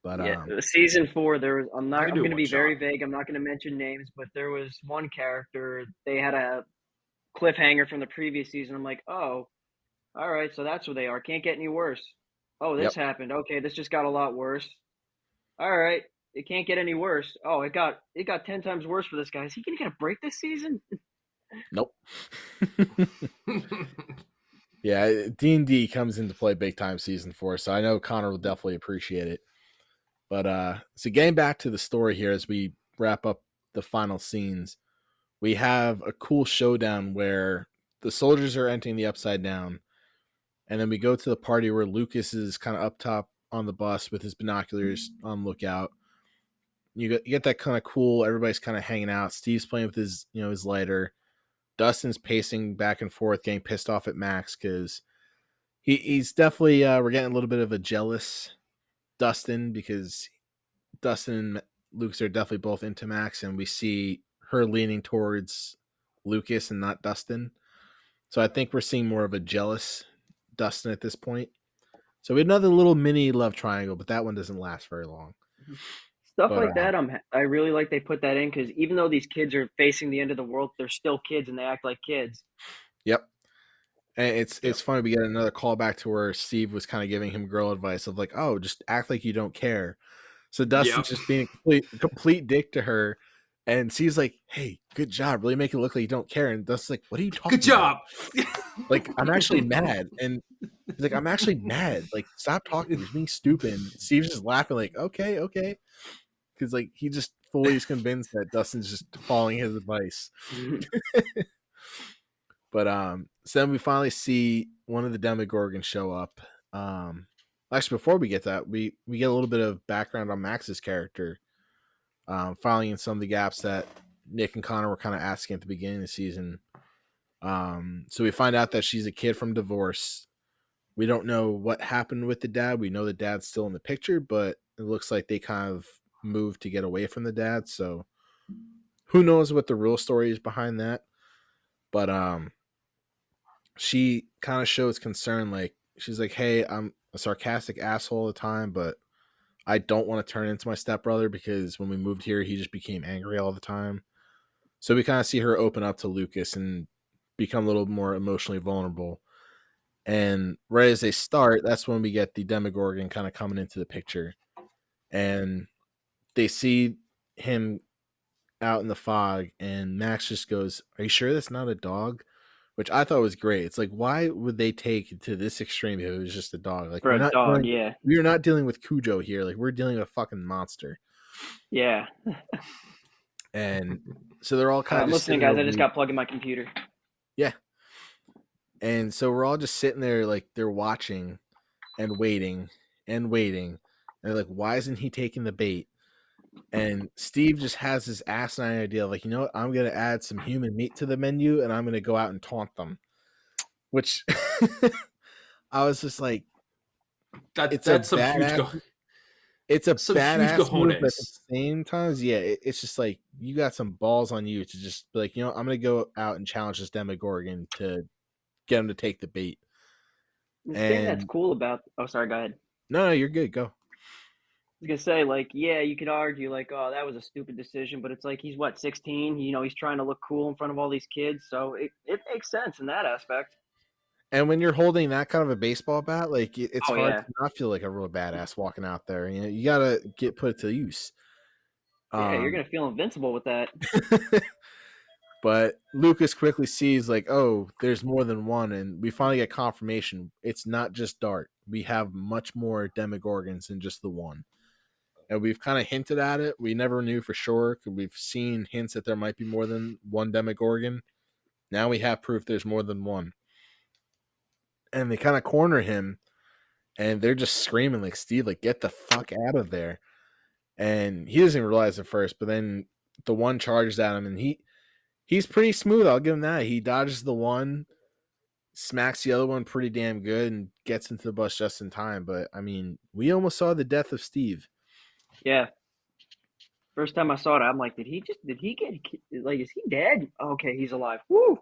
[SPEAKER 3] But
[SPEAKER 2] Yeah, season 4. There was.
[SPEAKER 1] I can
[SPEAKER 2] I'm
[SPEAKER 1] do
[SPEAKER 2] going to
[SPEAKER 1] one
[SPEAKER 2] be
[SPEAKER 1] shot.
[SPEAKER 2] very vague. I'm not going to mention names, but there was one character. They had a cliffhanger from the previous season. I'm like, oh, all right, so that's where they are. Can't get any worse. Oh, this
[SPEAKER 3] yep,
[SPEAKER 2] happened. Okay, this just got a lot worse. All right, it can't get any worse. Oh, it got 10 times worse for this guy. Is he going to get a break this season?
[SPEAKER 3] nope. Yeah, D&D comes into play big time season 4, so I know Connor will definitely appreciate it. But so getting back to the story here as we wrap up the final scenes, we have a cool showdown where the soldiers are entering the Upside Down, and then we go to the party where Lucas is kind of up top on the bus with his binoculars on lookout. You get that kind of cool. Everybody's kind of hanging out. Steve's playing with his lighter. Dustin's pacing back and forth, getting pissed off at Max because he's definitely we're getting a little bit of a jealous Dustin, because Dustin Lucas are definitely both into Max, and we see her leaning towards Lucas and not Dustin. So I think we're seeing more of a jealous Dustin at this point. So we had another little mini love triangle, but that one doesn't last very long.
[SPEAKER 2] Stuff
[SPEAKER 3] But
[SPEAKER 2] like that, I really like they put that in because even though these kids are facing the end of the world, they're still kids and they act like kids.
[SPEAKER 3] Yep. And it's funny, we get another callback to where Steve was kind of giving him girl advice of like, oh, just act like you don't care. So Dustin's just being a complete dick to her. And Steve's like, hey, good job. Really make it look like you don't care. And Dustin's like, what are you talking
[SPEAKER 1] Good job.
[SPEAKER 3] about? Like, I'm actually mad. And he's like, I'm actually mad. Like, stop talking. You're being stupid. And Steve's just laughing like, okay. Because like he just fully is convinced that Dustin's just following his advice. But so then we finally see one of the Demogorgons show up. Actually, before we get that, we get a little bit of background on Max's character, filling in some of the gaps that Nick and Connor were kind of asking at the beginning of the season. So we find out that she's a kid from divorce. We don't know what happened with the dad. We know the dad's still in the picture, but it looks like they kind of moved to get away from the dad. So who knows what the real story is behind that? But she kind of shows concern. Like, she's like, hey, I'm a sarcastic asshole all the time, but I don't want to turn into my stepbrother because when we moved here, he just became angry all the time. So we kind of see her open up to Lucas and become a little more emotionally vulnerable. And right as they start, that's when we get the Demogorgon kind of coming into the picture. And they see him out in the fog, and Max just goes, are you sure that's not a dog? Which I thought was great. It's like, why would they take it to this extreme if it was just a dog? Like,
[SPEAKER 2] For a dog, yeah.
[SPEAKER 3] we're not dealing with Cujo here. Like, we're dealing with a fucking monster.
[SPEAKER 2] Yeah.
[SPEAKER 3] And so they're all kind of
[SPEAKER 2] I'm
[SPEAKER 3] just
[SPEAKER 2] listening, guys. I just got plugged in my computer.
[SPEAKER 3] Yeah. And so we're all just sitting there, like, they're watching and waiting and waiting. And they're like, why isn't he taking the bait? And Steve just has this asinine idea of like, you know what? I'm going to add some human meat to the menu and I'm going to go out and taunt them. Which I was just like,
[SPEAKER 1] That's some huge
[SPEAKER 3] it's a
[SPEAKER 1] some huge
[SPEAKER 3] badass move, but at the
[SPEAKER 1] cojones.
[SPEAKER 3] same time, yeah, it's just like, you got some balls on you to just be like, you know, I'm going to go out and challenge this Demogorgon to get him to take the bait.
[SPEAKER 2] The thing that's cool about... Oh, sorry, go ahead.
[SPEAKER 3] No, you're good. Go.
[SPEAKER 2] I was gonna say, like, yeah, you could argue, like, oh, that was a stupid decision, but it's like he's what, 16? You know, he's trying to look cool in front of all these kids, so it makes sense in that aspect.
[SPEAKER 3] And when you're holding that kind of a baseball bat, like, it's hard
[SPEAKER 2] Yeah.
[SPEAKER 3] to not feel like a real badass walking out there. You know, you gotta get put to use.
[SPEAKER 2] Yeah, you're gonna feel invincible with that.
[SPEAKER 3] But Lucas quickly sees like, oh, there's more than one, and we finally get confirmation. It's not just Dart. We have much more Demogorgons than just the one. And we've kind of hinted at it. We never knew for sure because we've seen hints that there might be more than one Demogorgon. Now we have proof there's more than one. And they kind of corner him, and they're just screaming like, Steve, like, get the fuck out of there. And he doesn't realize it first, but then the one charges at him, and he's pretty smooth. I'll give him that. He dodges the one, smacks the other one pretty damn good, and gets into the bus just in time. But I mean, we almost saw the death of Steve.
[SPEAKER 2] Yeah. First time I saw it, I'm like, did he get, like, is he dead? Okay, he's alive. Woo!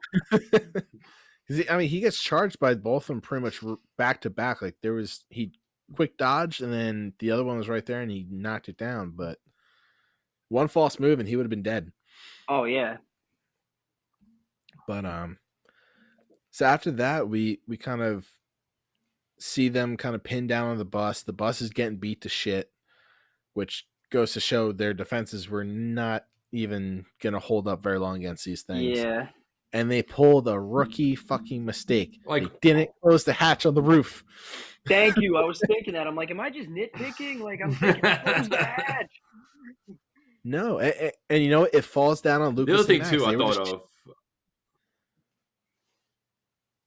[SPEAKER 3] I mean, he gets charged by both of them pretty much back to back. Like, he quick dodge, and then the other one was right there, and he knocked it down. But one false move, and he would have been dead.
[SPEAKER 2] Oh, yeah.
[SPEAKER 3] But so after that, we kind of see them kind of pinned down on the bus. The bus is getting beat to shit, which goes to show their defenses were not even gonna hold up very long against these things.
[SPEAKER 2] Yeah.
[SPEAKER 3] And they pulled a rookie fucking mistake.
[SPEAKER 1] Like,
[SPEAKER 3] they didn't close the hatch on the roof.
[SPEAKER 2] Thank you. I was thinking that. I'm like, am I just nitpicking? Like, I'm thinking, close the hatch.
[SPEAKER 3] No, and you know what? It falls down on Lucas.
[SPEAKER 1] The other thing
[SPEAKER 3] and Max.
[SPEAKER 1] too, I thought of.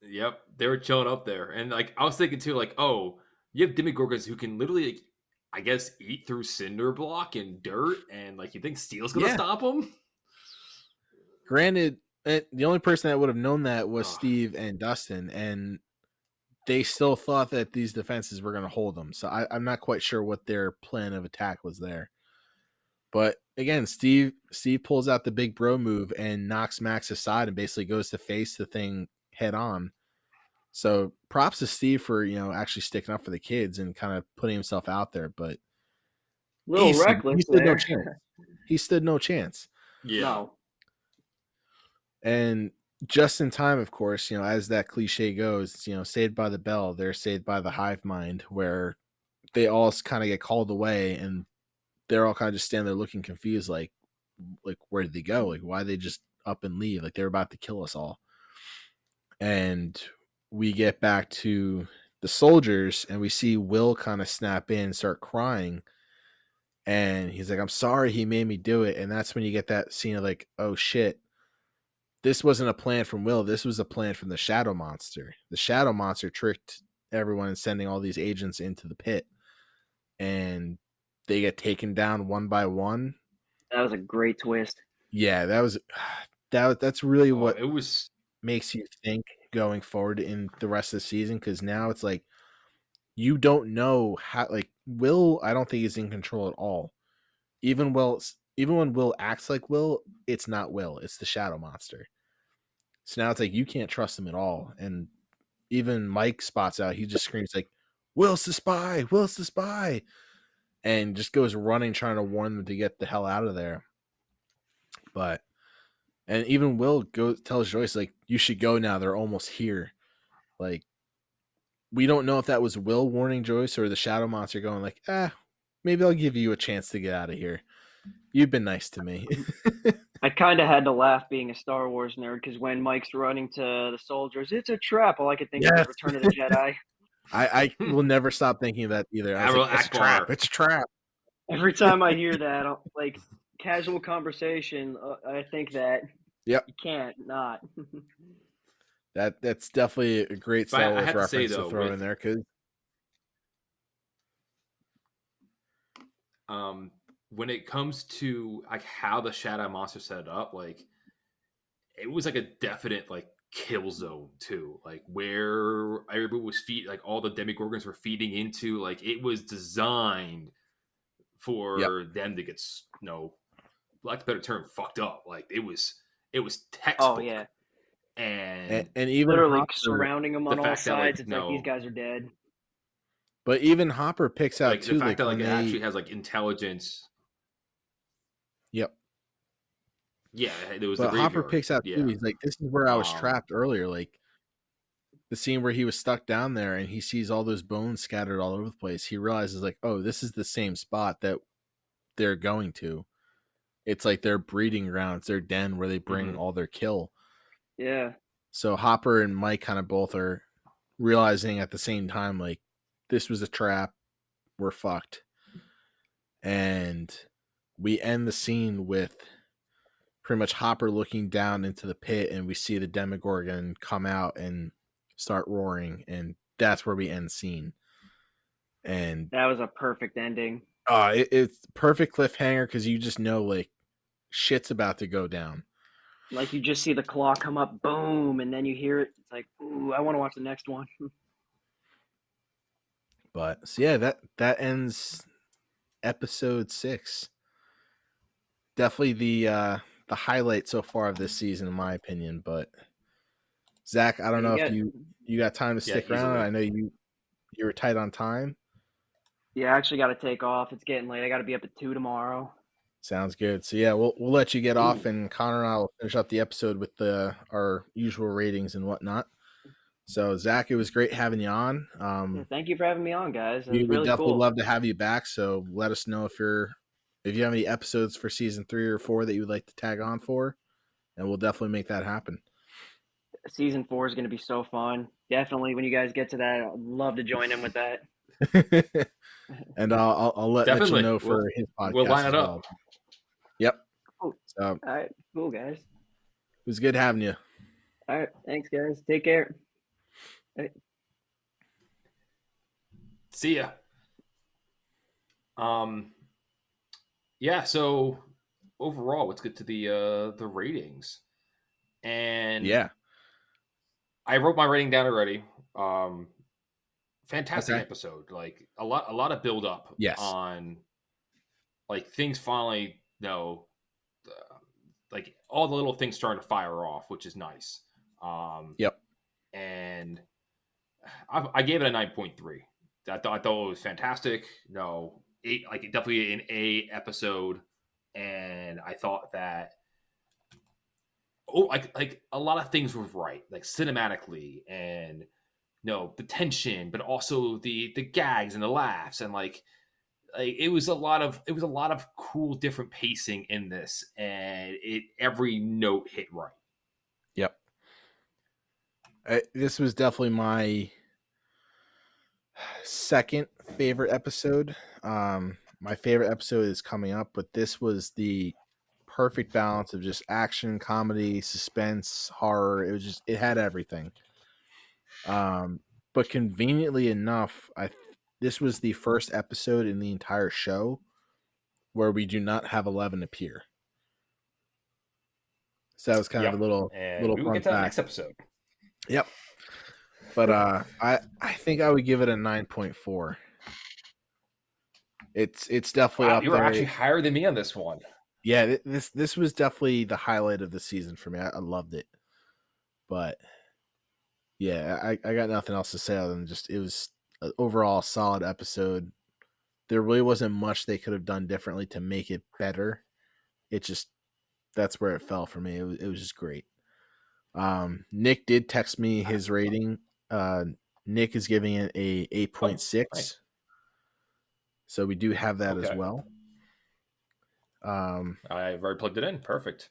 [SPEAKER 1] Yep, they were chilling up there, and like I was thinking too, like, oh, you have Demogorgons who can literally, like, I guess, eat through cinder block and dirt, and like, you think steel's gonna stop them?
[SPEAKER 3] Granted, the only person that would have known that was Steve and Dustin, and they still thought that these defenses were going to hold them. So I'm not quite sure what their plan of attack was there. But again, Steve pulls out the big bro move and knocks Max aside and basically goes to face the thing head on. So props to Steve for, actually sticking up for the kids and kind of putting himself out there. But
[SPEAKER 2] Little reckless
[SPEAKER 3] he stood no
[SPEAKER 2] there.
[SPEAKER 3] chance. He stood no chance.
[SPEAKER 1] Yeah.
[SPEAKER 2] No.
[SPEAKER 3] And just in time, of course, as that cliche goes, saved by the bell, they're saved by the hive mind, where they all kind of get called away and they're all kind of just standing there looking confused, like where did they go? Like, why they just up and leave? Like, they're about to kill us all. And we get back to the soldiers and we see Will kind of snap in, start crying. And he's like, I'm sorry he made me do it. And that's when you get that scene of like, oh shit, this wasn't a plan from Will. This was a plan from the Shadow Monster. The Shadow Monster tricked everyone in sending all these agents into the pit. And they get taken down one by one.
[SPEAKER 2] That was a great twist.
[SPEAKER 3] Yeah, that's really what
[SPEAKER 1] it was
[SPEAKER 3] makes you think going forward in the rest of the season, because now it's like you don't know how, like, Will, I don't think is in control at all. Even when Will acts like Will, it's not Will, it's the Shadow Monster. So now it's like you can't trust him at all. And even Mike spots out, he just screams like, Will's the spy, Will's the spy, and just goes running trying to warn them to get the hell out of there. And even Will tells Joyce, like, you should go now, they're almost here. Like, we don't know if that was Will warning Joyce or the Shadow Monster going like, maybe I'll give you a chance to get out of here. You've been nice to me.
[SPEAKER 2] I kind of had to laugh being a Star Wars nerd, because when Mike's running to the soldiers, it's a trap. All I could think of was Return of the Jedi.
[SPEAKER 3] I will never stop thinking of that either. I was like, it's a trap. It's a trap.
[SPEAKER 2] Every time I hear that, like, casual conversation, I think that.
[SPEAKER 3] Yep.
[SPEAKER 2] You can't not.
[SPEAKER 3] That's definitely a great Star Wars reference to throw in there, because
[SPEAKER 1] when it comes to like how the Shadow Monster set it up, like it was like a definite like kill zone too, like where everybody was like all the Demogorgons were feeding into, like it was designed for them to get like the better term, fucked up. Like it was textbook.
[SPEAKER 2] Oh yeah.
[SPEAKER 3] And even
[SPEAKER 2] literally
[SPEAKER 3] Hopper,
[SPEAKER 2] surrounding them on all sides, it's like these guys are dead.
[SPEAKER 3] But even Hopper picks out
[SPEAKER 1] like,
[SPEAKER 3] too,
[SPEAKER 1] the fact
[SPEAKER 3] like
[SPEAKER 1] that like it actually has like intelligence.
[SPEAKER 3] Yep.
[SPEAKER 1] Yeah, there was.
[SPEAKER 3] But Hopper picks out too. He's like, "This is where I was trapped earlier." Like the scene where he was stuck down there, and he sees all those bones scattered all over the place. He realizes, like, "Oh, this is the same spot that they're going to. It's like their breeding grounds, their den where they bring all their kill."
[SPEAKER 2] Yeah.
[SPEAKER 3] So Hopper and Mike kind of both are realizing at the same time, like, this was a trap. We're fucked. And we end the scene with pretty much Hopper looking down into the pit, and we see the Demogorgon come out and start roaring, and that's where we end scene. And
[SPEAKER 2] that was a perfect ending.
[SPEAKER 3] It's perfect cliffhanger, because you just know, like, shit's about to go down.
[SPEAKER 2] Like, you just see the claw come up, boom, and then you hear it. It's like, ooh, I want to watch the next one.
[SPEAKER 3] But so yeah, that ends episode 6. Definitely the highlight so far of this season, in my opinion. But Zach, I don't know if you got time to stick around. I know you were tight on time.
[SPEAKER 2] Yeah, I actually got to take off. It's getting late. I got to be up at 2 tomorrow.
[SPEAKER 3] Sounds good. So yeah, we'll let you get off, and Connor and I will finish up the episode with our usual ratings and whatnot. So Zach, it was great having you on.
[SPEAKER 2] Thank you for having me on, guys.
[SPEAKER 3] We would
[SPEAKER 2] really
[SPEAKER 3] definitely
[SPEAKER 2] cool.
[SPEAKER 3] love to have you back. So let us know if you have any episodes for season 3 or 4 that you would like to tag on for, and we'll definitely make that happen.
[SPEAKER 2] Season 4 is going to be so fun. Definitely, when you guys get to that, I'd love to join in with that.
[SPEAKER 3] And I'll let you know for his podcast.
[SPEAKER 1] We'll line it up.
[SPEAKER 3] Yep.
[SPEAKER 2] Cool.
[SPEAKER 3] So,
[SPEAKER 2] all right, cool, guys. It
[SPEAKER 3] was good having you.
[SPEAKER 2] All right, thanks, guys. Take care. Right.
[SPEAKER 1] See ya. Yeah, so overall, let's get to the ratings. And
[SPEAKER 3] yeah,
[SPEAKER 1] I wrote my rating down already. Fantastic episode. Like a lot of build up on like things finally no, like all the little things starting to fire off, which is nice.
[SPEAKER 3] Yep.
[SPEAKER 1] And I gave it a 9.3. I thought it was fantastic. No, eight, like definitely an A episode, and I thought that like a lot of things were right, like cinematically, and the tension, but also the gags and the laughs, and like it was a lot of cool different pacing in this, and every note hit right.
[SPEAKER 3] Yep. This was definitely my second favorite episode. My favorite episode is coming up, but this was the perfect balance of just action, comedy, suspense, horror. It had everything. But conveniently enough, this was the first episode in the entire show where we do not have 11 appear. So that was kind of a
[SPEAKER 1] Yep,
[SPEAKER 3] little
[SPEAKER 1] and we will
[SPEAKER 3] fun
[SPEAKER 1] get to that
[SPEAKER 3] fact.
[SPEAKER 1] next episode.
[SPEAKER 3] Yep. But I think I would give it a 9.4. It's definitely
[SPEAKER 1] Wow,
[SPEAKER 3] up
[SPEAKER 1] you were
[SPEAKER 3] there.
[SPEAKER 1] actually higher than me on this one.
[SPEAKER 3] Yeah, this was definitely the highlight of the season for me. I loved it. But yeah, I got nothing else to say other than just it was an overall solid episode. There really wasn't much they could have done differently to make it better. It just that's where it fell for me. It was just great. Nick did text me his rating. Nick is giving it a
[SPEAKER 1] Oh,
[SPEAKER 3] 8.6.
[SPEAKER 1] nice.
[SPEAKER 3] So we do have that as
[SPEAKER 1] Okay.
[SPEAKER 3] well.
[SPEAKER 1] I've already plugged it in. Perfect.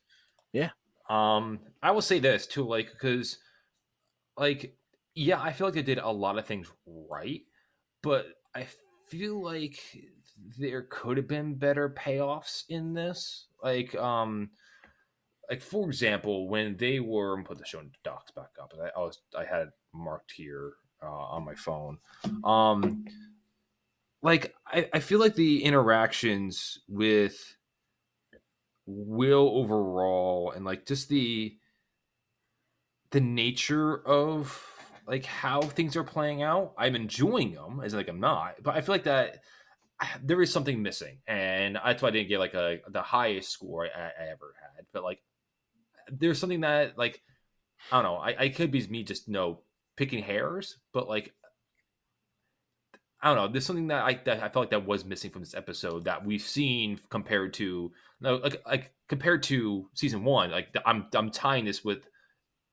[SPEAKER 3] Yeah.
[SPEAKER 1] I will say this too, like, because, like, yeah, I feel like they did a lot of things right, but I feel like there could have been better payoffs in this. Like for example, when they were, I'm gonna put the show docs back up. I had it marked here on my phone. Like I feel like the interactions with Will overall, and like just the nature of like how things are playing out. I'm enjoying them, as like I'm not, but I feel like that there is something missing, and that's why I didn't get like the highest score I ever had. But like there's something that like I don't know. I could be me just picking hairs, but like I don't know. There's something that I felt like that was missing from this episode that we've seen compared to no like compared to season one. Like I'm tying this with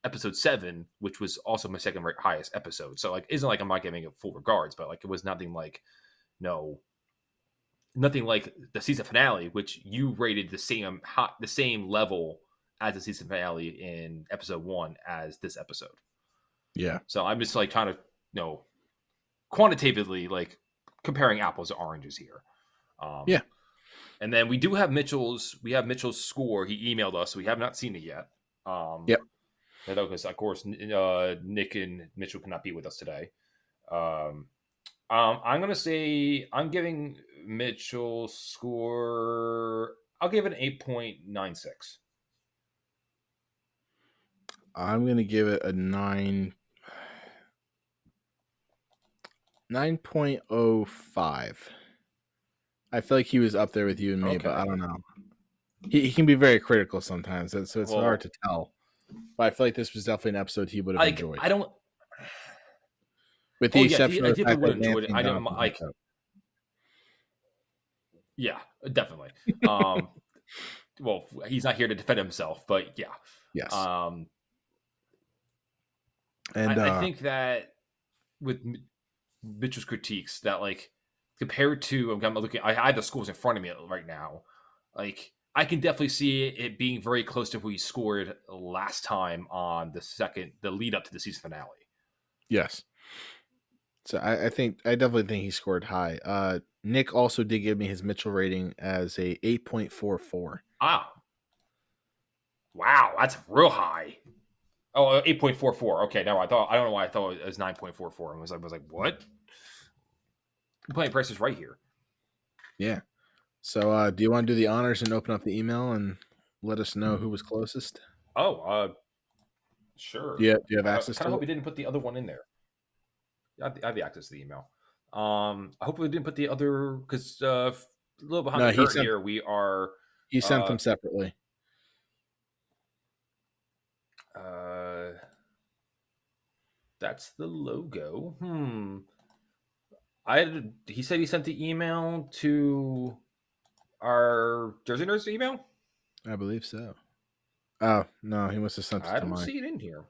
[SPEAKER 1] episode 7, which was also my second highest episode. So like, isn't like I'm not giving it full regards, but like it was nothing like no, nothing like the season finale, which you rated the same level as the season finale in episode 1 as this episode.
[SPEAKER 3] Yeah.
[SPEAKER 1] So I'm just like kind of quantitatively like comparing apples to oranges here.
[SPEAKER 3] Yeah.
[SPEAKER 1] And then we have Mitchell's score. He emailed us, so we have not seen it yet.
[SPEAKER 3] Yep.
[SPEAKER 1] Because of course Nick and Mitchell cannot be with us today. I'm gonna say I'm giving Mitchell's score. I'll give it an 8.96.
[SPEAKER 3] I'm gonna give it a 9.05. I feel like he was up there with you and me, but
[SPEAKER 1] Okay.
[SPEAKER 3] I don't know. He can be very critical sometimes, so it's hard to tell. But I feel like this was definitely an episode he would have enjoyed.
[SPEAKER 1] I don't.
[SPEAKER 3] With the exception
[SPEAKER 1] I
[SPEAKER 3] of the
[SPEAKER 1] definitely
[SPEAKER 3] fact
[SPEAKER 1] would
[SPEAKER 3] that
[SPEAKER 1] enjoy it.
[SPEAKER 3] Nancy and
[SPEAKER 1] I didn't
[SPEAKER 3] Jonathan
[SPEAKER 1] like.
[SPEAKER 3] hooked up.
[SPEAKER 1] Yeah, definitely. Well, he's not here to defend himself, but yeah.
[SPEAKER 3] Yes.
[SPEAKER 1] And I think that with Mitchell's critiques, that like compared to I'm looking, I have the scores in front of me right now. Like I can definitely see it being very close to who he scored last time on the lead up to the season finale.
[SPEAKER 3] Yes. So I definitely think he scored high. Nick also did give me his Mitchell rating as a 8.44.
[SPEAKER 1] Ah, wow, that's real high. Oh, 8.44. Okay, no, I don't know why I thought it was 9.44. I was like, what? I'm playing prices right here.
[SPEAKER 3] Yeah. So do you want to do the honors and open up the email and let us know who was closest?
[SPEAKER 1] Oh, sure.
[SPEAKER 3] Do you have
[SPEAKER 1] I
[SPEAKER 3] access
[SPEAKER 1] kind of
[SPEAKER 3] to
[SPEAKER 1] hope
[SPEAKER 3] it?
[SPEAKER 1] we didn't put the other one in there. I have the access to the email. I hope we didn't put the other because a little behind
[SPEAKER 3] No,
[SPEAKER 1] the
[SPEAKER 3] he
[SPEAKER 1] curtain
[SPEAKER 3] sent
[SPEAKER 1] here. We are
[SPEAKER 3] He sent them separately.
[SPEAKER 1] That's the logo. He said he sent the email to our Jersey Nerds email.
[SPEAKER 3] I believe so. Oh no, he must have sent it
[SPEAKER 1] I
[SPEAKER 3] to
[SPEAKER 1] don't
[SPEAKER 3] mine.
[SPEAKER 1] see it in here.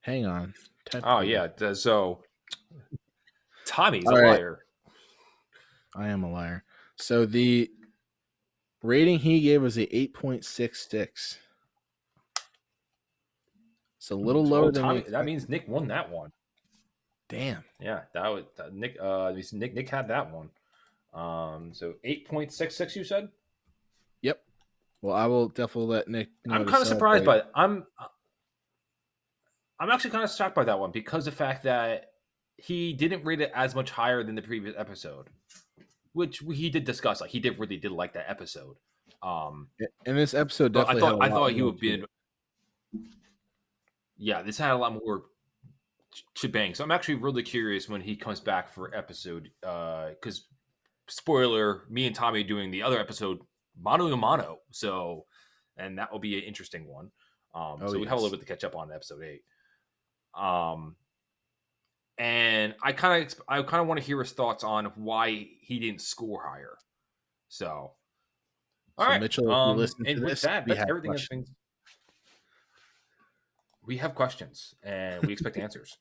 [SPEAKER 3] Hang on.
[SPEAKER 1] Oh yeah. So Tommy's
[SPEAKER 3] All
[SPEAKER 1] a
[SPEAKER 3] right.
[SPEAKER 1] liar.
[SPEAKER 3] I am a liar. So the rating he gave was a 8.66. It's a little lower than
[SPEAKER 1] Tommy. That means Nick won that one.
[SPEAKER 3] Damn.
[SPEAKER 1] Yeah, that was Nick. Nick had that one. So 8.66. You said.
[SPEAKER 3] Yep. Well, I will definitely let Nick know.
[SPEAKER 1] I'm kind of surprised by it. I'm actually kind of shocked by that one because the fact that he didn't rate it as much higher than the previous episode, which he did discuss. Like he really did like that episode.
[SPEAKER 3] And this episode definitely
[SPEAKER 1] I thought he would be. Yeah, this had a lot more shebang. So I'm actually really curious when he comes back for episode. Because spoiler, me and Tommy doing the other episode mano a mano. So, and that will be an interesting one. So we have a little bit to catch up on episode 8. And I kind of want to hear his thoughts on why he didn't score higher. So, all right,
[SPEAKER 3] Mitchell, if you listen
[SPEAKER 1] and
[SPEAKER 3] to
[SPEAKER 1] with
[SPEAKER 3] this,
[SPEAKER 1] that,
[SPEAKER 3] we
[SPEAKER 1] that's
[SPEAKER 3] have
[SPEAKER 1] everything.
[SPEAKER 3] questions.
[SPEAKER 1] We have questions, and we expect answers.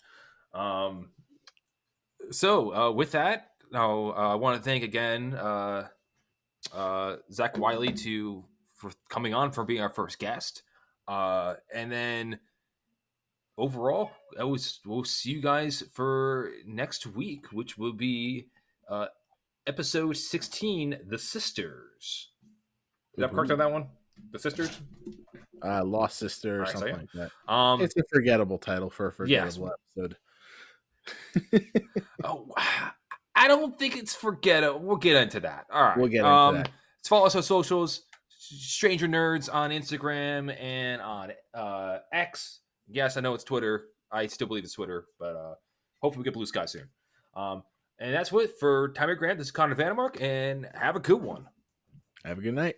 [SPEAKER 1] So with that, I want to thank again Zak Wehrle for coming on, for being our first guest, and then overall, we'll see you guys for next week, which will be episode 16, The Sisters. Is that correct on that one? The Sisters?
[SPEAKER 3] Lost Sister or
[SPEAKER 1] right,
[SPEAKER 3] something like that. It's a forgettable title for a forgettable episode.
[SPEAKER 1] Oh, I don't think it's forgettable. We'll get into that. All right.
[SPEAKER 3] We'll get into that.
[SPEAKER 1] Let's follow us on socials. Stranger Nerds on Instagram and on X. Yes, I know it's Twitter. I still believe it's Twitter, but hopefully we get blue sky soon. And that's it for Tommy Grant. This is Connor Vandermark, and have a good one.
[SPEAKER 3] Have a good night.